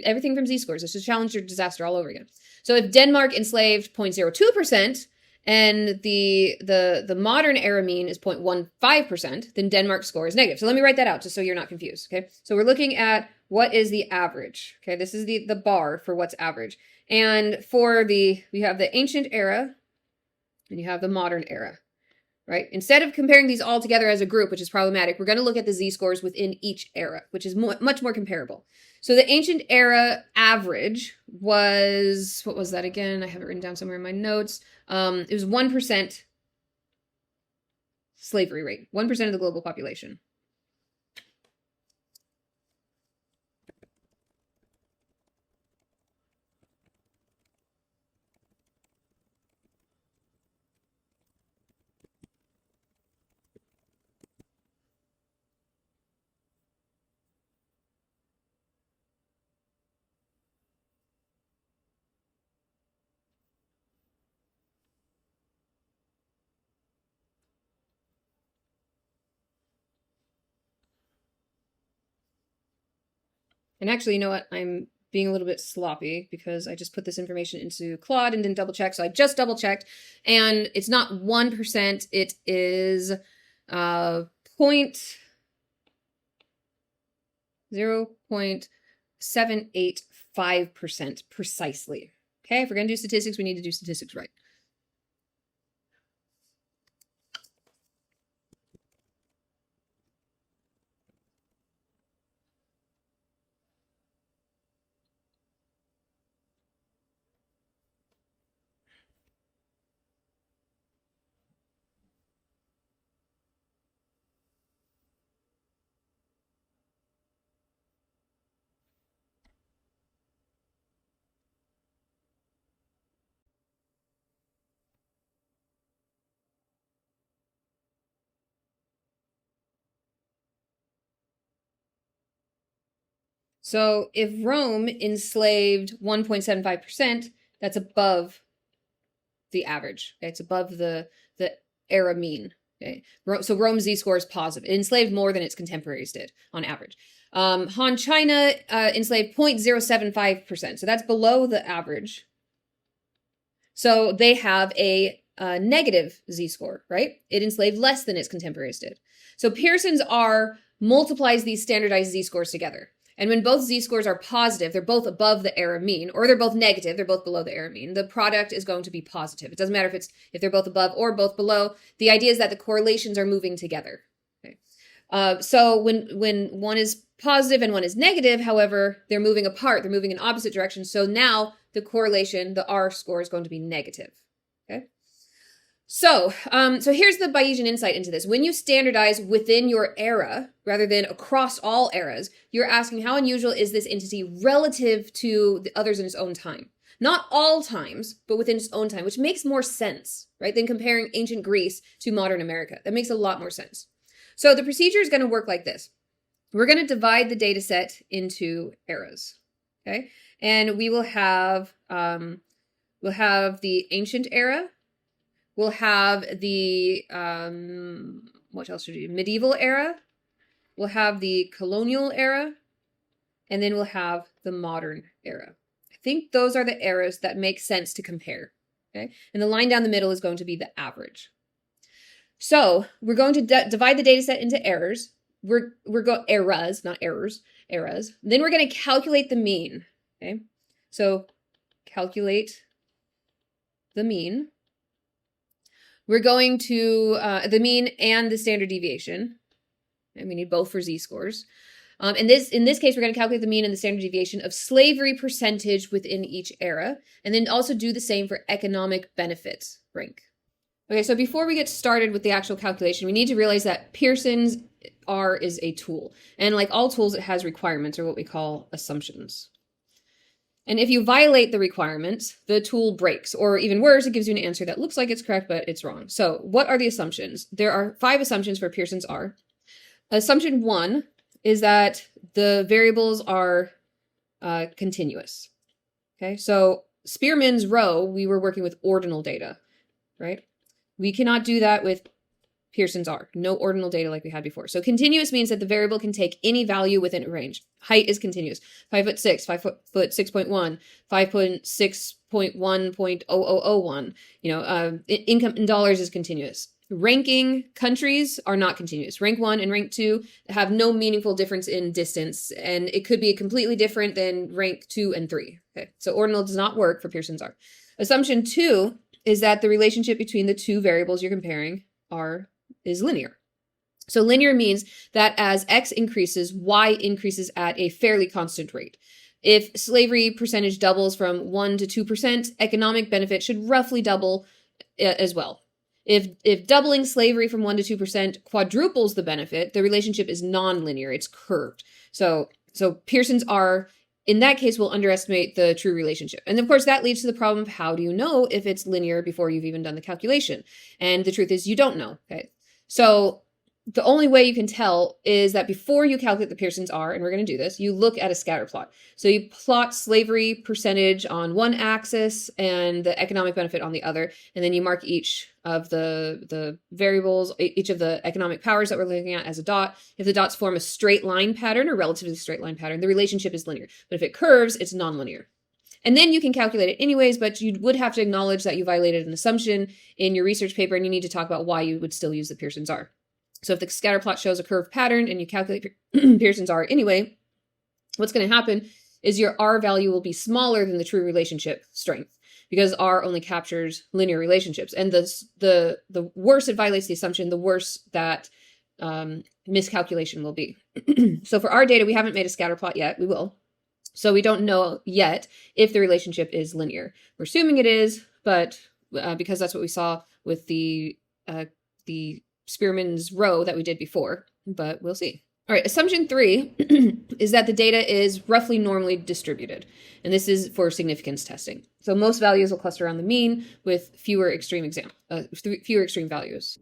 everything from z-scores. It's just Challenger disaster all over again. So if Denmark enslaved 0.02%, and the modern era mean is 0.15%, then Denmark's score is negative. So let me write that out just so you're not confused, okay? So we're looking at what is the average, okay? This is the bar for what's average. And we have the ancient era and you have the modern era, right? Instead of comparing these all together as a group, which is problematic, we're going to look at the z-scores within each era, which is much more comparable. So the ancient era average was, what was that again? I have it written down somewhere in my notes. It was 1% slavery rate, 1% of the global population. And actually, you know what? I'm being a little bit sloppy because I just put this information into Claude and didn't double check. So I just double checked, and it's not 1%. It is 0.785% precisely. Okay, if we're going to do statistics, we need to do statistics right. So if Rome enslaved 1.75%, that's above the average. Okay? It's above the era mean. Okay? So Rome's Z-score is positive. It enslaved more than its contemporaries did on average. Han China enslaved 0.075%. So that's below the average. So they have a negative Z-score, right? It enslaved less than its contemporaries did. So Pearson's R multiplies these standardized Z-scores together. And when both Z-scores are positive, they're both above the error mean, or they're both negative, they're both below the error mean. The product is going to be positive. It doesn't matter if they're both above or both below. The idea is that the correlations are moving together. Okay. So when one is positive and one is negative, however, they're moving apart. They're moving in opposite directions. So now the correlation, the R score, is going to be negative. Okay. So here's the Bayesian insight into this. When you standardize within your era, rather than across all eras, you're asking how unusual is this entity relative to the others in its own time. Not all times, but within its own time, which makes more sense, right, than comparing ancient Greece to modern America. That makes a lot more sense. So the procedure is going to work like this. We're going to divide the data set into eras, okay? And we will have, the ancient era. We'll have the, what else should we do? Medieval era. We'll have the colonial era. And then we'll have the modern era. I think those are the eras that make sense to compare. Okay. And the line down the middle is going to be the average. So we're going to divide the data set into eras. We're going eras, not errors, eras. Then we're going to calculate the mean. Okay. So calculate the mean. We're going to the mean and the standard deviation. And we need both for Z-scores. In this case, we're going to calculate the mean and the standard deviation of slavery percentage within each era. And then also do the same for economic benefits rank. Okay, so before we get started with the actual calculation, we need to realize that Pearson's R is a tool. And like all tools, it has requirements, or what we call assumptions. And if you violate the requirements, the tool breaks, or even worse, it gives you an answer that looks like it's correct, but it's wrong. So what are the assumptions? There are 5 assumptions for Pearson's R. Assumption 1 is that the variables are continuous. Okay, so Spearman's row, we were working with ordinal data, right? We cannot do that with Pearson's R. No ordinal data like we had before. So continuous means that the variable can take any value within a range. Height is continuous. 5'6", 5'6.1", 5'6.1.0001. Income in dollars is continuous. Ranking countries are not continuous. Rank 1 and rank 2 have no meaningful difference in distance, and it could be completely different than rank 2 and 3. Okay, so ordinal does not work for Pearson's R. Assumption 2 is that the relationship between the two variables you're comparing is linear. So linear means that as X increases, Y increases at a fairly constant rate. If slavery percentage doubles from 1 to 2%, economic benefit should roughly double as well. If doubling slavery from 1 to 2% quadruples the benefit, the relationship is nonlinear, it's curved. So Pearson's R, in that case, will underestimate the true relationship. And of course, that leads to the problem of how do you know if it's linear before you've even done the calculation? And the truth is you don't know, okay? So the only way you can tell is that before you calculate the Pearson's R, and we're going to do this, you look at a scatter plot. So you plot slavery percentage on one axis and the economic benefit on the other, and then you mark each of the variables, each of the economic powers that we're looking at as a dot. If the dots form a straight line pattern or relatively straight line pattern, the relationship is linear. But if it curves, it's nonlinear. And then you can calculate it anyways, but you would have to acknowledge that you violated an assumption in your research paper, and you need to talk about why you would still use the Pearson's R. So if the scatter plot shows a curved pattern and you calculate Pearson's R anyway, what's going to happen is your R value will be smaller than the true relationship strength, because R only captures linear relationships. And the worse it violates the assumption, the worse that miscalculation will be. So for our data, we haven't made a scatter plot yet. We will. So we don't know yet if the relationship is linear. We're assuming it is, but because that's what we saw with the Spearman's row that we did before, but we'll see. All right, assumption 3 is that the data is roughly normally distributed, and this is for significance testing. So most values will cluster around the mean with fewer extreme values.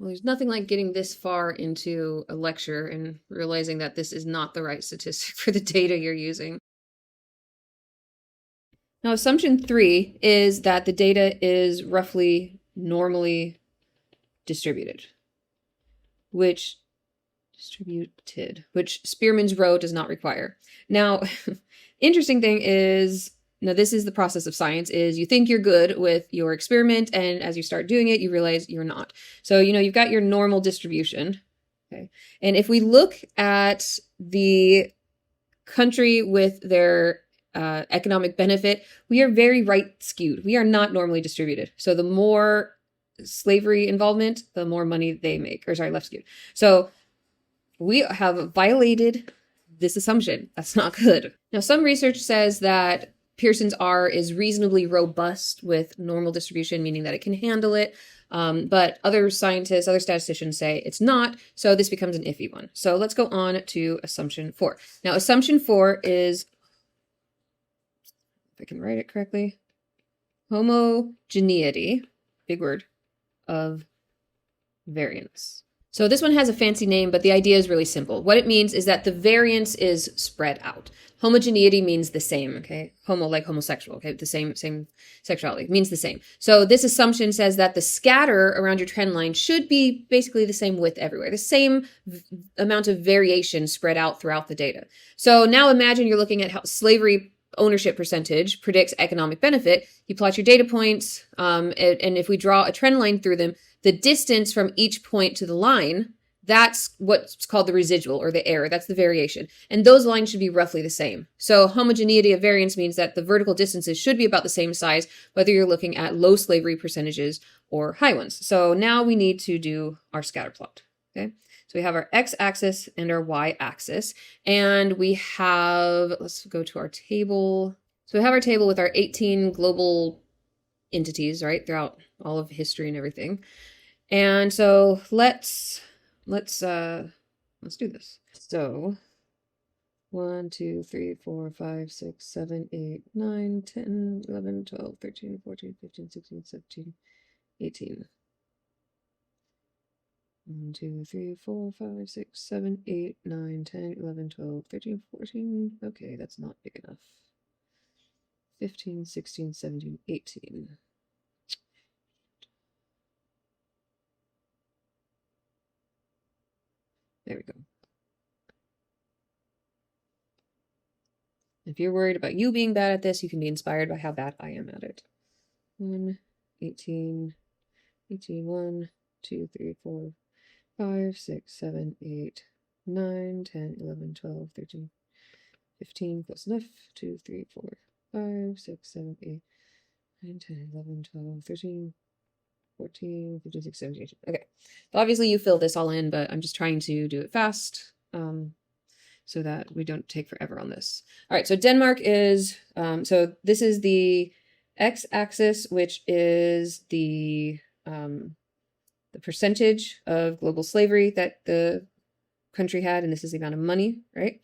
Well, there's nothing like getting this far into a lecture and realizing that this is not the right statistic for the data you're using. Now, assumption 3 is that the data is roughly normally distributed, which Spearman's row does not require. Now, interesting thing is, now this is the process of science, is you think you're good with your experiment, and as you start doing it, you realize you're not. So, you've got your normal distribution, okay? And if we look at the country with their economic benefit, we are very right skewed. We are not normally distributed. So the more slavery involvement, the more money they make, left skewed. So we have violated this assumption. That's not good. Now, some research says that Pearson's R is reasonably robust with normal distribution, meaning that it can handle it. But other scientists, other statisticians say it's not. So this becomes an iffy one. So let's go on to assumption 4. Now, assumption 4 is, if I can write it correctly, homogeneity, big word, of variance. So this one has a fancy name, but the idea is really simple. What it means is that the variance is spread out. Homogeneity means the same, okay? Homo, like homosexual, okay? The same sexuality means the same. So this assumption says that the scatter around your trend line should be basically the same width everywhere, the same amount of variation spread out throughout the data. So now imagine you're looking at how slavery ownership percentage predicts economic benefit. You plot your data points, and if we draw a trend line through them, the distance from each point to the line, that's what's called the residual or the error. That's the variation. And those lines should be roughly the same. So homogeneity of variance means that the vertical distances should be about the same size, whether you're looking at low slavery percentages or high ones. So now we need to do our scatter plot. Okay. So we have our x-axis and our y-axis, and we have, let's go to our table. So we have our table with our 18 global entities, right, throughout all of history and everything. And so let's do this. So 1, 2, 3, 4, 5, 6, 7, 8, 9, 10, 11, 12, 13, 14, 15, 16, 17, 18. 1, 2, 3, 4, 5, 6, 7, 8, 9, 10, 11, 12, 13, 14. Okay, that's not big enough. 15, 16, 17, 18. There we go. If you're worried about you being bad at this, you can be inspired by how bad I am at it. 1, 18, 18, 1, 2, 3, 4, 5, 6, 7, 8, 9, 10, 11, 12, 13, 15, close enough. 2, 3, 4, 5, 6, 7, 8, 9, 10, 11, 12, 13, 14, 15, 16, 17, 18. Okay. So obviously you fill this all in, but I'm just trying to do it fast so that we don't take forever on this. All right. So Denmark is, so this is the x-axis, which is the percentage of global slavery that the country had, and this is the amount of money, right?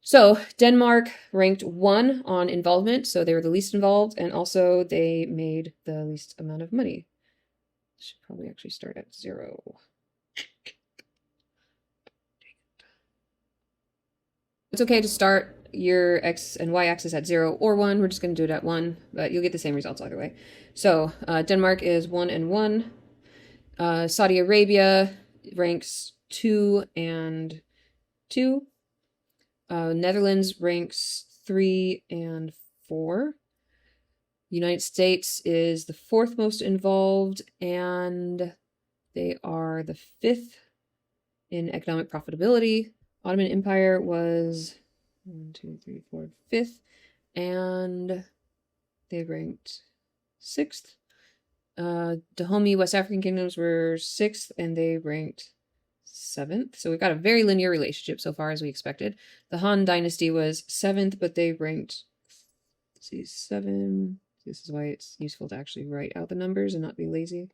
So Denmark ranked 1 on involvement, so they were the least involved, and also they made the least amount of money. Should probably actually start at 0. It's okay to start your x and y axis at 0 or 1. We're just going to do it at 1, but you'll get the same results either way. So Denmark is 1 and 1. Saudi Arabia ranks 2 and 2. Netherlands ranks 3 and 4. United States is the 4th most involved, and they are the 5th in economic profitability. Ottoman Empire was 1, 2, 3, 4, 5th, and they ranked 6th. Dahomey West African kingdoms were 6th, and they ranked 7th. So we've got a very linear relationship so far, as we expected. The Han Dynasty was 7th, but they ranked, let's see, 7. This is why it's useful to actually write out the numbers and not be lazy.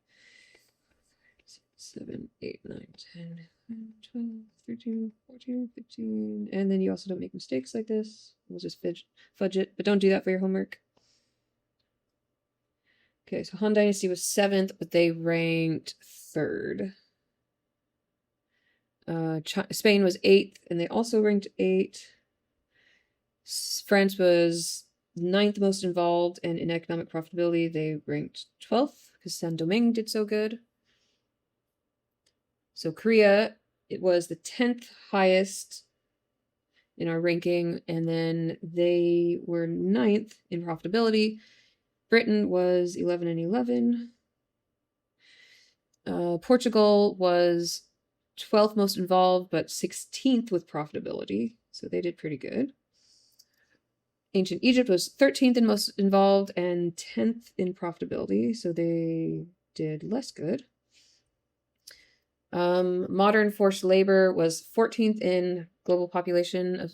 7, 8, 9, 10, 11, 12, 13, 14, 15. And then you also don't make mistakes like this. We'll just fudge it, but don't do that for your homework. Okay, so Han Dynasty was 7th, but they ranked 3rd. Spain was 8th, and they also ranked 8th. France was 9th most involved, and in economic profitability, they ranked 12th because Saint-Domingue did so good. So Korea, it was the 10th highest in our ranking, and then they were 9th in profitability. Britain was 11 and 11. Portugal was 12th most involved, but 16th with profitability, so they did pretty good. Ancient Egypt was 13th in most involved and 10th in profitability, so they did less good. Modern forced labor was 14th in global population of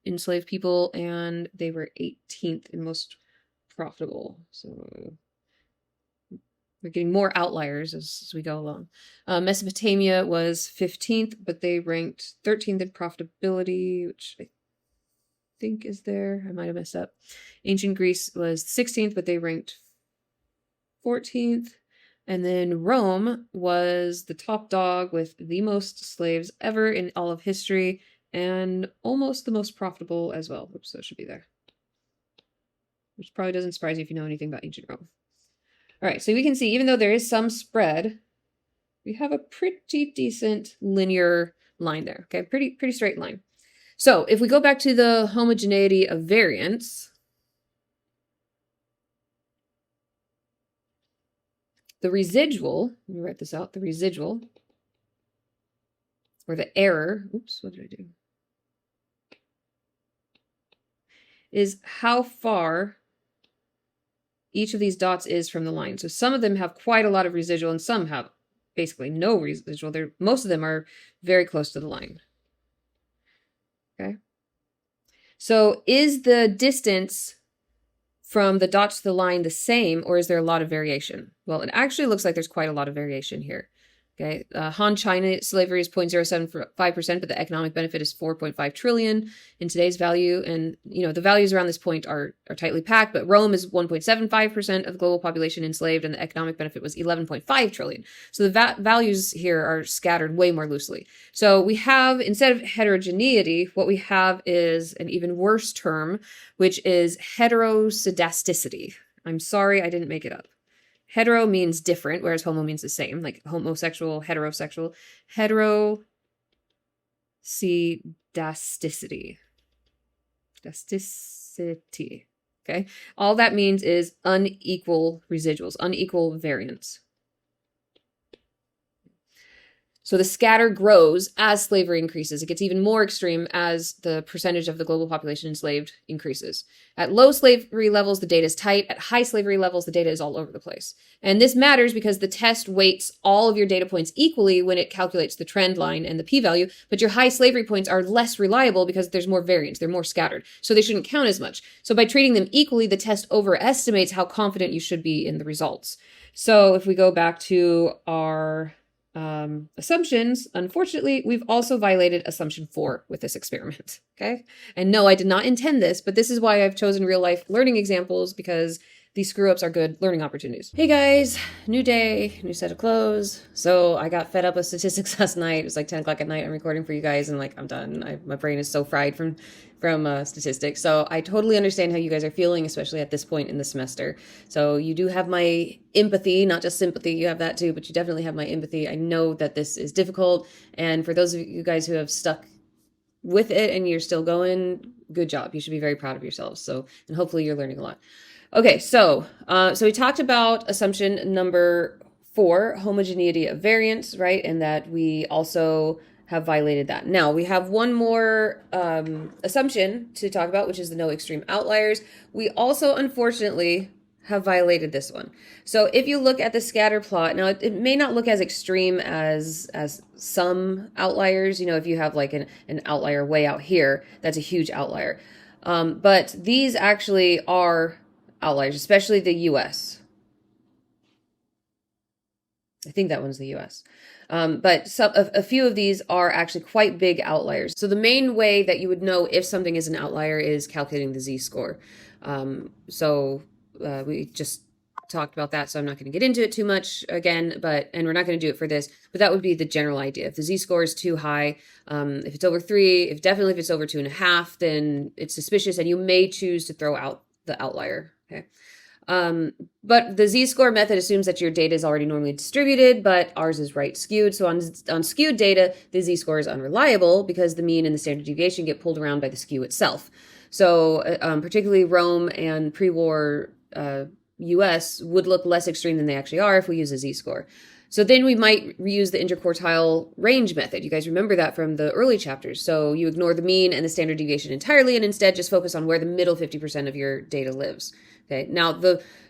enslaved people, and they were 18th in most profitable. So we're getting more outliers as we go along. Mesopotamia was 15th, but they ranked 13th in profitability, which I think is there. I might have messed up. Ancient Greece was 16th, but they ranked 14th. And then Rome was the top dog with the most slaves ever in all of history and almost the most profitable as well. Oops, so it should be there. Which probably doesn't surprise you if you know anything about ancient Rome. All right, so we can see, even though there is some spread, we have a pretty decent linear line there, okay? Pretty straight line. So if we go back to the homogeneity of variance, the residual, let me write this out, the residual, or the error, oops, what did I do? Is how far each of these dots is from the line. So some of them have quite a lot of residual and some have basically no residual. Most of them are very close to the line. Okay. So is the distance from the dot to the line the same, or is there a lot of variation? Well, it actually looks like there's quite a lot of variation here. Okay, Han China slavery is 0.075%, but the economic benefit is 4.5 trillion in today's value. And, you know, the values around this point are tightly packed, but Rome is 1.75% of the global population enslaved, and the economic benefit was 11.5 trillion. So the values here are scattered way more loosely. So we have, instead of heterogeneity, what we have is an even worse term, which is heteroscedasticity. I'm sorry, I didn't make it up. Hetero means different, whereas homo means the same, like homosexual, heterosexual. Heteroscedasticity. Dasticity. Okay? All that means is unequal residuals, unequal variance. So the scatter grows as slavery increases. It gets even more extreme as the percentage of the global population enslaved increases. At low slavery levels, the data is tight. At high slavery levels, the data is all over the place. And this matters because the test weights all of your data points equally when it calculates the trend line and the p-value, but your high slavery points are less reliable because there's more variance. They're more scattered. So they shouldn't count as much. So by treating them equally, the test overestimates how confident you should be in the results. So if we go back to our assumptions, unfortunately, we've also violated assumption 4 with this experiment, okay? And no, I did not intend this, but this is why I've chosen real life learning examples, because these screw ups are good learning opportunities. Hey guys, new day, new set of clothes. So I got fed up with statistics last night. It was like 10 o'clock at night. I'm recording for you guys and like I'm done. My brain is so fried from statistics. So I totally understand how you guys are feeling, especially at this point in the semester. So you do have my empathy, not just sympathy. You have that too, but you definitely have my empathy. I know that this is difficult. And for those of you guys who have stuck with it and you're still going, good job. You should be very proud of yourselves. So, and hopefully you're learning a lot. Okay, so we talked about assumption number 4, homogeneity of variance, right? And that we also have violated that. Now, we have one more assumption to talk about, which is the no extreme outliers. We also, unfortunately, have violated this one. So if you look at the scatter plot, now it may not look as extreme as some outliers. You know, if you have like an outlier way out here, that's a huge outlier. But these actually are outliers, especially the US. I think that one's the US. But a few of these are actually quite big outliers. So the main way that you would know if something is an outlier is calculating the z-score. We just talked about that, so I'm not going to get into it too much again, and we're not going to do it for this, but that would be the general idea. If the z-score is too high, if it's over 3, if it's over 2.5, then it's suspicious and you may choose to throw out the outlier. Okay. But the z-score method assumes that your data is already normally distributed, but ours is right skewed. So on skewed data, the z-score is unreliable because the mean and the standard deviation get pulled around by the skew itself. So particularly Rome and pre-war US would look less extreme than they actually are if we use a z-score. So then we might reuse the interquartile range method. You guys remember that from the early chapters. So you ignore the mean and the standard deviation entirely and instead just focus on where the middle 50% of your data lives. Okay. Now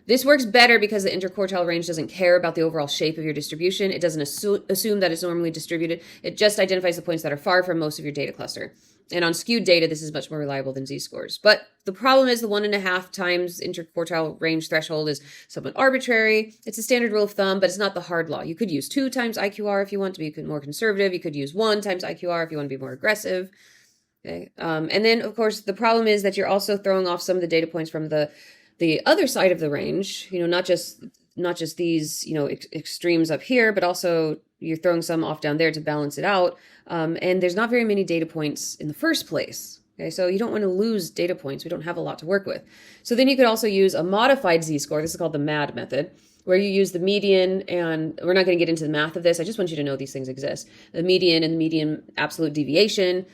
this works better because the interquartile range doesn't care about the overall shape of your distribution. It doesn't assume that it's normally distributed. It just identifies the points that are far from most of your data cluster. And on skewed data, this is much more reliable than z-scores. But the problem is the 1.5 times interquartile range threshold is somewhat arbitrary. It's a standard rule of thumb, but it's not the hard law. You could use 2 times IQR if you want to be more conservative. You could use 1 times IQR if you want to be more aggressive. Okay. And then, of course, the problem is that you're also throwing off some of the data points from the other side of the range. You know, not just these, extremes up here, but also you're throwing some off down there to balance it out. And there's not very many data points in the first place. Okay, so you don't want to lose data points. We don't have a lot to work with. So then you could also use a modified z-score. This is called the MAD method, where you use the median, and we're not going to get into the math of this. I just want you to know these things exist. The median and the median absolute deviation,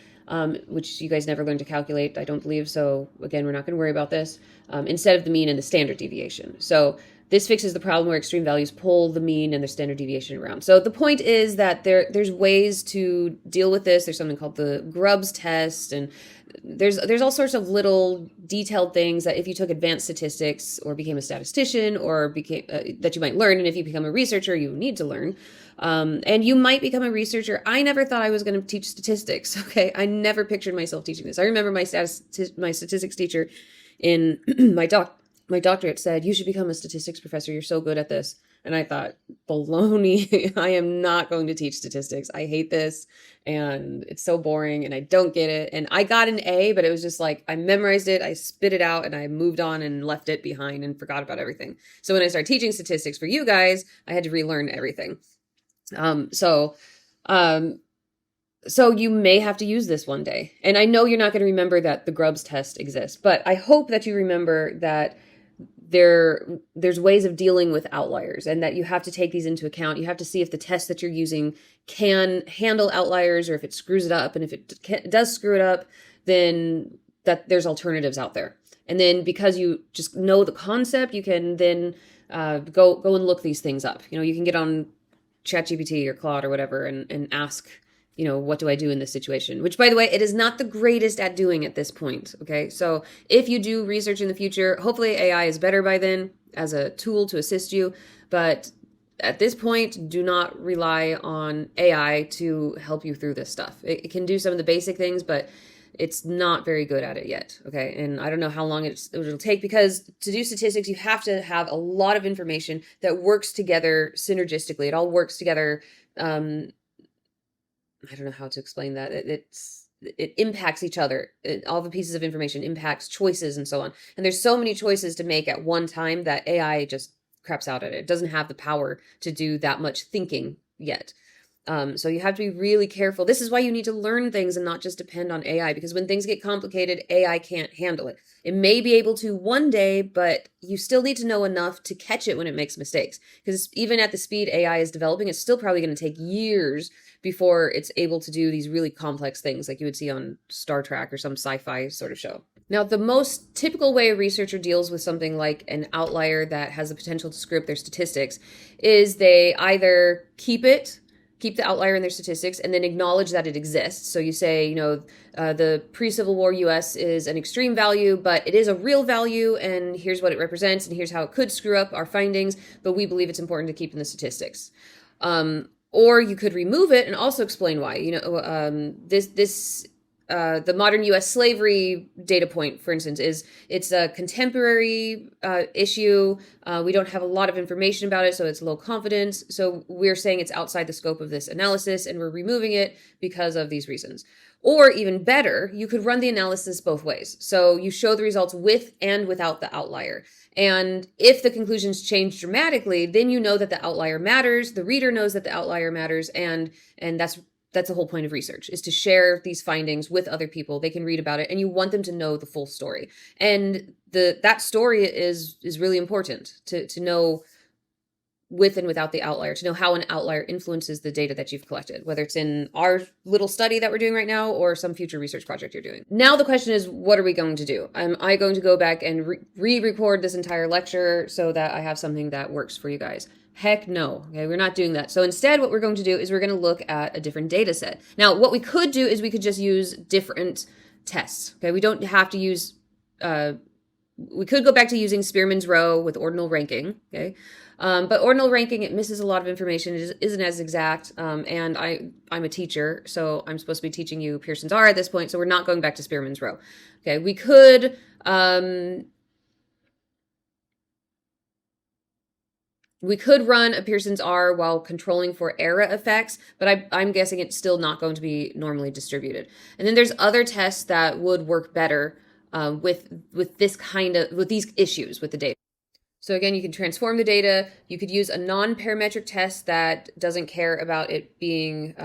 which you guys never learned to calculate, I don't believe. So again, we're not going to worry about this, instead of the mean and the standard deviation. So this fixes the problem where extreme values pull the mean and the standard deviation around. So the point is that there's ways to deal with this. There's something called the Grubbs test, and there's all sorts of little detailed things that if you took advanced statistics or became a statistician or became that you might learn, and if you become a researcher, you need to learn. And you might become a researcher. I never thought I was going to teach statistics. Okay, I never pictured myself teaching this. I remember my statistics teacher in my doctorate said, "You should become a statistics professor. You're so good at this." And I thought, baloney. I am not going to teach statistics. I hate this. And it's so boring and I don't get it. And I got an A, but it was just like, I memorized it, I spit it out, and I moved on and left it behind and forgot about everything. So when I started teaching statistics for you guys, I had to relearn everything. So you may have to use this one day. And I know you're not going to remember that the Grubbs test exists, but I hope that you remember that there's ways of dealing with outliers and that you have to take these into account. You have to see if the test that you're using can handle outliers or if it screws it up. And if it does screw it up, then that there's alternatives out there. And then because you just know the concept, you can then go and look these things up. You can get on ChatGPT or Claude or whatever and ask, what do I do in this situation? Which, by the way, it is not the greatest at doing at this point, okay? So if you do research in the future, hopefully AI is better by then as a tool to assist you. But at this point, do not rely on AI to help you through this stuff. It can do some of the basic things, but it's not very good at it yet, okay? And I don't know how long it'll take, because to do statistics, you have to have a lot of information that works together synergistically. It all works together. I don't know how to explain that. it impacts each other. All the pieces of information impacts choices and so on. And there's so many choices to make at one time that AI just craps out at it. It doesn't have the power to do that much thinking yet. So you have to be really careful. This is why you need to learn things and not just depend on AI, because when things get complicated, AI can't handle it. It may be able to one day, but you still need to know enough to catch it when it makes mistakes. Because even at the speed AI is developing, it's still probably going to take years before it's able to do these really complex things like you would see on Star Trek or some sci-fi sort of show. Now, the most typical way a researcher deals with something like an outlier that has the potential to screw up their statistics is they either keep the outlier in their statistics, and then acknowledge that it exists. So you say, the pre-Civil War US is an extreme value, but it is a real value, and here's what it represents, and here's how it could screw up our findings, but we believe it's important to keep in the statistics. Or you could remove it and also explain why. The modern U.S. slavery data point, for instance, it's a contemporary issue. We don't have a lot of information about it, so it's low confidence. So we're saying it's outside the scope of this analysis, and we're removing it because of these reasons. Or even better, you could run the analysis both ways. So you show the results with and without the outlier. And if the conclusions change dramatically, then you know that the outlier matters, the reader knows that the outlier matters, and that's the whole point of research, is to share these findings with other people. They can read about it, and you want them to know the full story. And that story is really important to know with and without the outlier, to know how an outlier influences the data that you've collected, whether it's in our little study that we're doing right now or some future research project you're doing. Now the question is, what are we going to do? Am I going to go back and re-record this entire lecture so that I have something that works for you guys? Heck no. Okay, we're not doing that. So instead, what we're going to do is we're going to look at a different data set. Now, what we could do is we could just use different tests. Okay, we don't have to use, we could go back to using Spearman's row with ordinal ranking. Okay, but ordinal ranking, it misses a lot of information. It isn't as exact. And I'm a teacher, so I'm supposed to be teaching you Pearson's R at this point. So we're not going back to Spearman's row. Okay, we could, we could run a Pearson's R while controlling for error effects, but I'm guessing it's still not going to be normally distributed. And then there's other tests that would work better with these issues with the data. So again, you can transform the data. You could use a non-parametric test that doesn't care about it being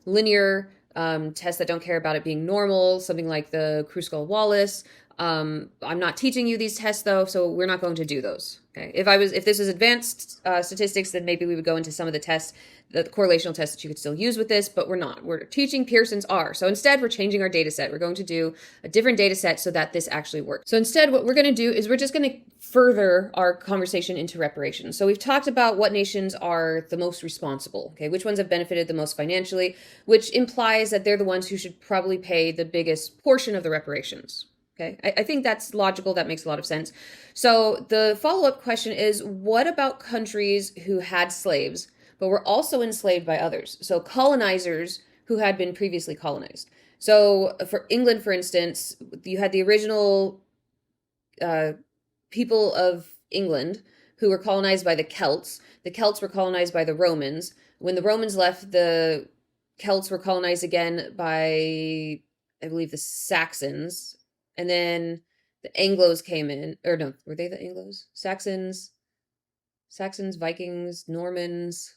linear, tests that don't care about it being normal, something like the Kruskal-Wallis. I'm not teaching you these tests though, so we're not going to do those. Okay. If this is advanced statistics, then maybe we would go into some of the tests, the correlational tests that you could still use with this, but we're not. We're teaching Pearson's R. So instead, we're changing our data set. We're going to do a different data set so that this actually works. So instead, what we're going to do is we're just going to further our conversation into reparations. So we've talked about what nations are the most responsible, okay, which ones have benefited the most financially, which implies that they're the ones who should probably pay the biggest portion of the reparations. Okay, I think that's logical. That makes a lot of sense. So the follow-up question is, what about countries who had slaves, but were also enslaved by others? So colonizers who had been previously colonized. So for England, for instance, you had the original people of England who were colonized by the Celts. The Celts were colonized by the Romans. When the Romans left, the Celts were colonized again by, I believe, the Saxons. And then the Anglos came in, or no, were they the Anglos? Saxons, Vikings, Normans.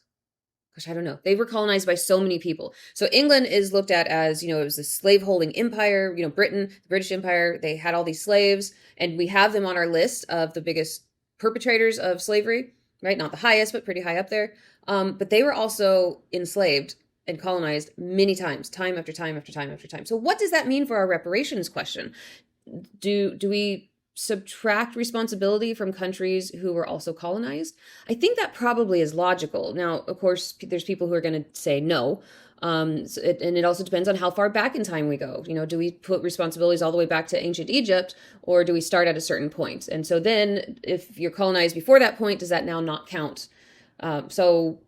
Gosh, I don't know. They were colonized by so many people. So England is looked at as, it was a slaveholding empire. Britain, the British Empire, they had all these slaves, and we have them on our list of the biggest perpetrators of slavery, right? Not the highest, but pretty high up there. But they were also enslaved and colonized many times, time after time after time after time. So what does that mean for our reparations question? Do we subtract responsibility from countries who were also colonized? I think that probably is logical. Now, of course, there's people who are going to say no. And it also depends on how far back in time we go. Do we put responsibilities all the way back to ancient Egypt, or do we start at a certain point? And so then if you're colonized before that point, does that now not count? So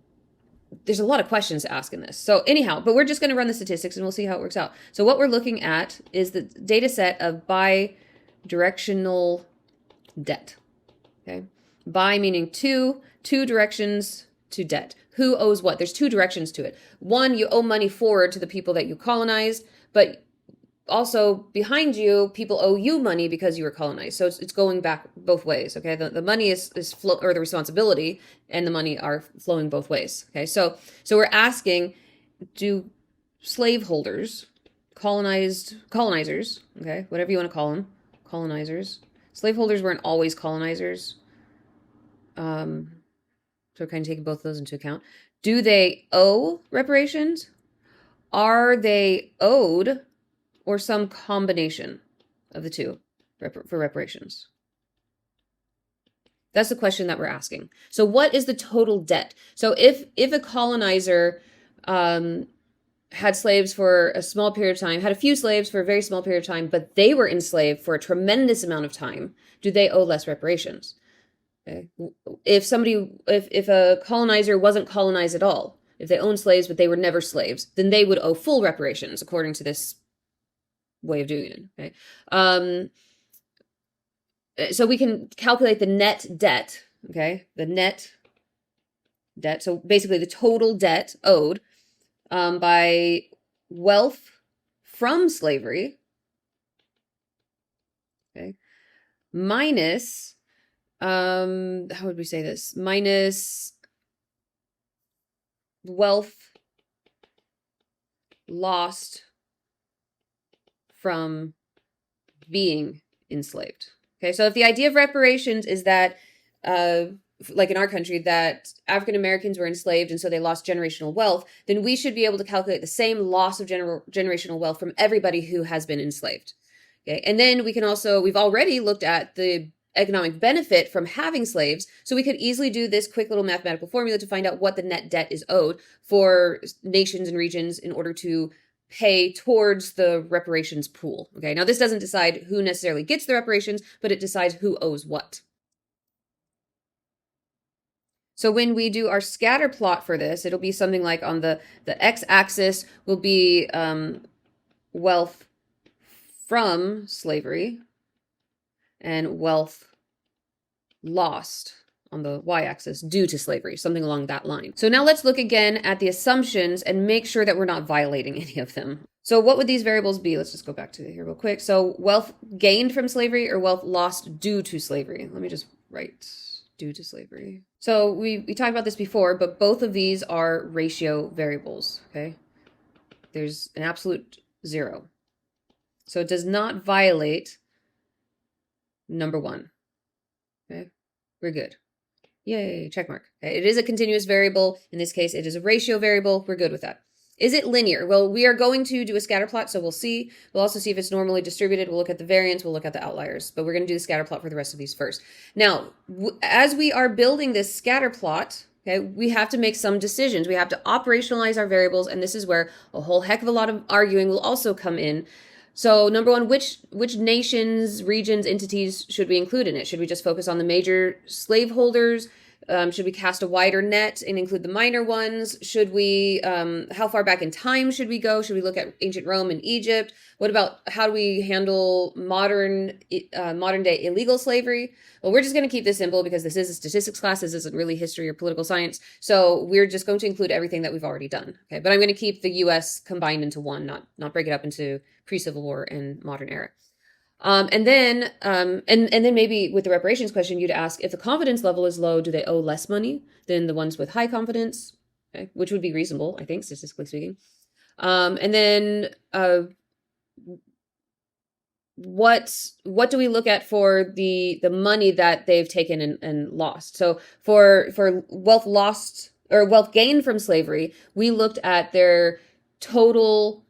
there's a lot of questions to ask in this. So anyhow, but we're just going to run the statistics and we'll see how it works out. So what we're looking at is the data set of bi-directional debt. Okay. Bi meaning two directions to debt. Who owes what? There's two directions to it. One, you owe money forward to the people that you colonized, but also behind you, people owe you money because you were colonized. So it's going back both ways. Okay. The money is or the responsibility and the money are flowing both ways. Okay. So we're asking, do slaveholders, colonizers, okay, whatever you want to call them, colonizers, slaveholders weren't always colonizers. So we're kind of taking both of those into account. Do they owe reparations? Are they owed, or some combination of the two for reparations? That's the question that we're asking. So what is the total debt? So if a colonizer had slaves for a small period of time, had a few slaves for a very small period of time, but they were enslaved for a tremendous amount of time, do they owe less reparations? Okay. If a colonizer wasn't colonized at all, if they owned slaves but they were never slaves, then they would owe full reparations according to this way of doing it. Okay. So we can calculate the net debt. Okay, the net debt. So basically, the total debt owed by wealth from slavery. Okay, minus. How would we say this? Minus wealth lost from being enslaved. Okay, so if the idea of reparations is that, like in our country, that African Americans were enslaved and so they lost generational wealth, then we should be able to calculate the same loss of generational wealth from everybody who has been enslaved. Okay, and then we've already looked at the economic benefit from having slaves, so we could easily do this quick little mathematical formula to find out what the net debt is owed for nations and regions in order to pay towards the reparations pool. Okay, now this doesn't decide who necessarily gets the reparations, but it decides who owes what. So when we do our scatter plot for this, it'll be something like on the x-axis will be wealth from slavery, and wealth lost on the y-axis due to slavery, something along that line. So now let's look again at the assumptions and make sure that we're not violating any of them. So what would these variables be? Let's just go back to here real quick. So wealth gained from slavery or wealth lost due to slavery? Let me just write due to slavery. So we talked about this before, but both of these are ratio variables, okay? There's an absolute 0. So it does not violate number 1. Okay, we're good. Yay, check mark. Okay, it is a continuous variable. In this case, it is a ratio variable. We're good with that. Is it linear? Well, we are going to do a scatter plot, so we'll see. We'll also see if it's normally distributed. We'll look at the variance. We'll look at the outliers. But we're going to do the scatter plot for the rest of these first. Now, as we are building this scatter plot, okay, we have to make some decisions. We have to operationalize our variables, and this is where a whole heck of a lot of arguing will also come in. So number 1, which nations, regions, entities should we include in it? Should we just focus on the major slaveholders? Should we cast a wider net and include the minor ones? Should we, how far back in time should we go? Should we look at ancient Rome and Egypt? What about how do we handle modern day illegal slavery? Well, we're just going to keep this simple because this is a statistics class. This isn't really history or political science. So we're just going to include everything that we've already done. Okay, but I'm going to keep the U.S. combined into one, not break it up into pre-Civil War and modern era. And then maybe with the reparations question, you'd ask if the confidence level is low, do they owe less money than the ones with high confidence? Okay, which would be reasonable, I think, statistically speaking. And then what do we look at for the money that they've taken and lost? So for wealth lost or wealth gained from slavery, we looked at their total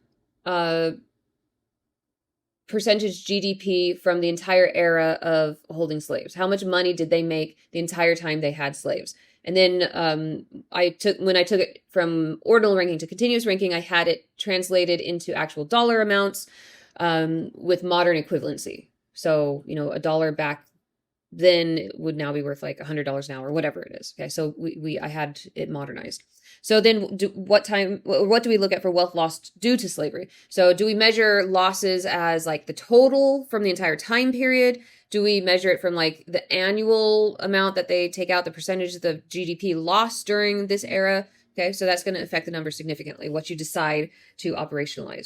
percentage GDP from the entire era of holding slaves. How much money did they make the entire time they had slaves? And then when I took it from ordinal ranking to continuous ranking, I had it translated into actual dollar amounts with modern equivalency. So, a dollar back then would now be worth like $100 an hour, or whatever it is. Okay, so I had it modernized. So then what do we look at for wealth lost due to slavery? So do we measure losses as like the total from the entire time period? Do we measure it from like the annual amount that they take out, the percentage of the GDP lost during this era? Okay, so that's going to affect the number significantly, what you decide to operationalize.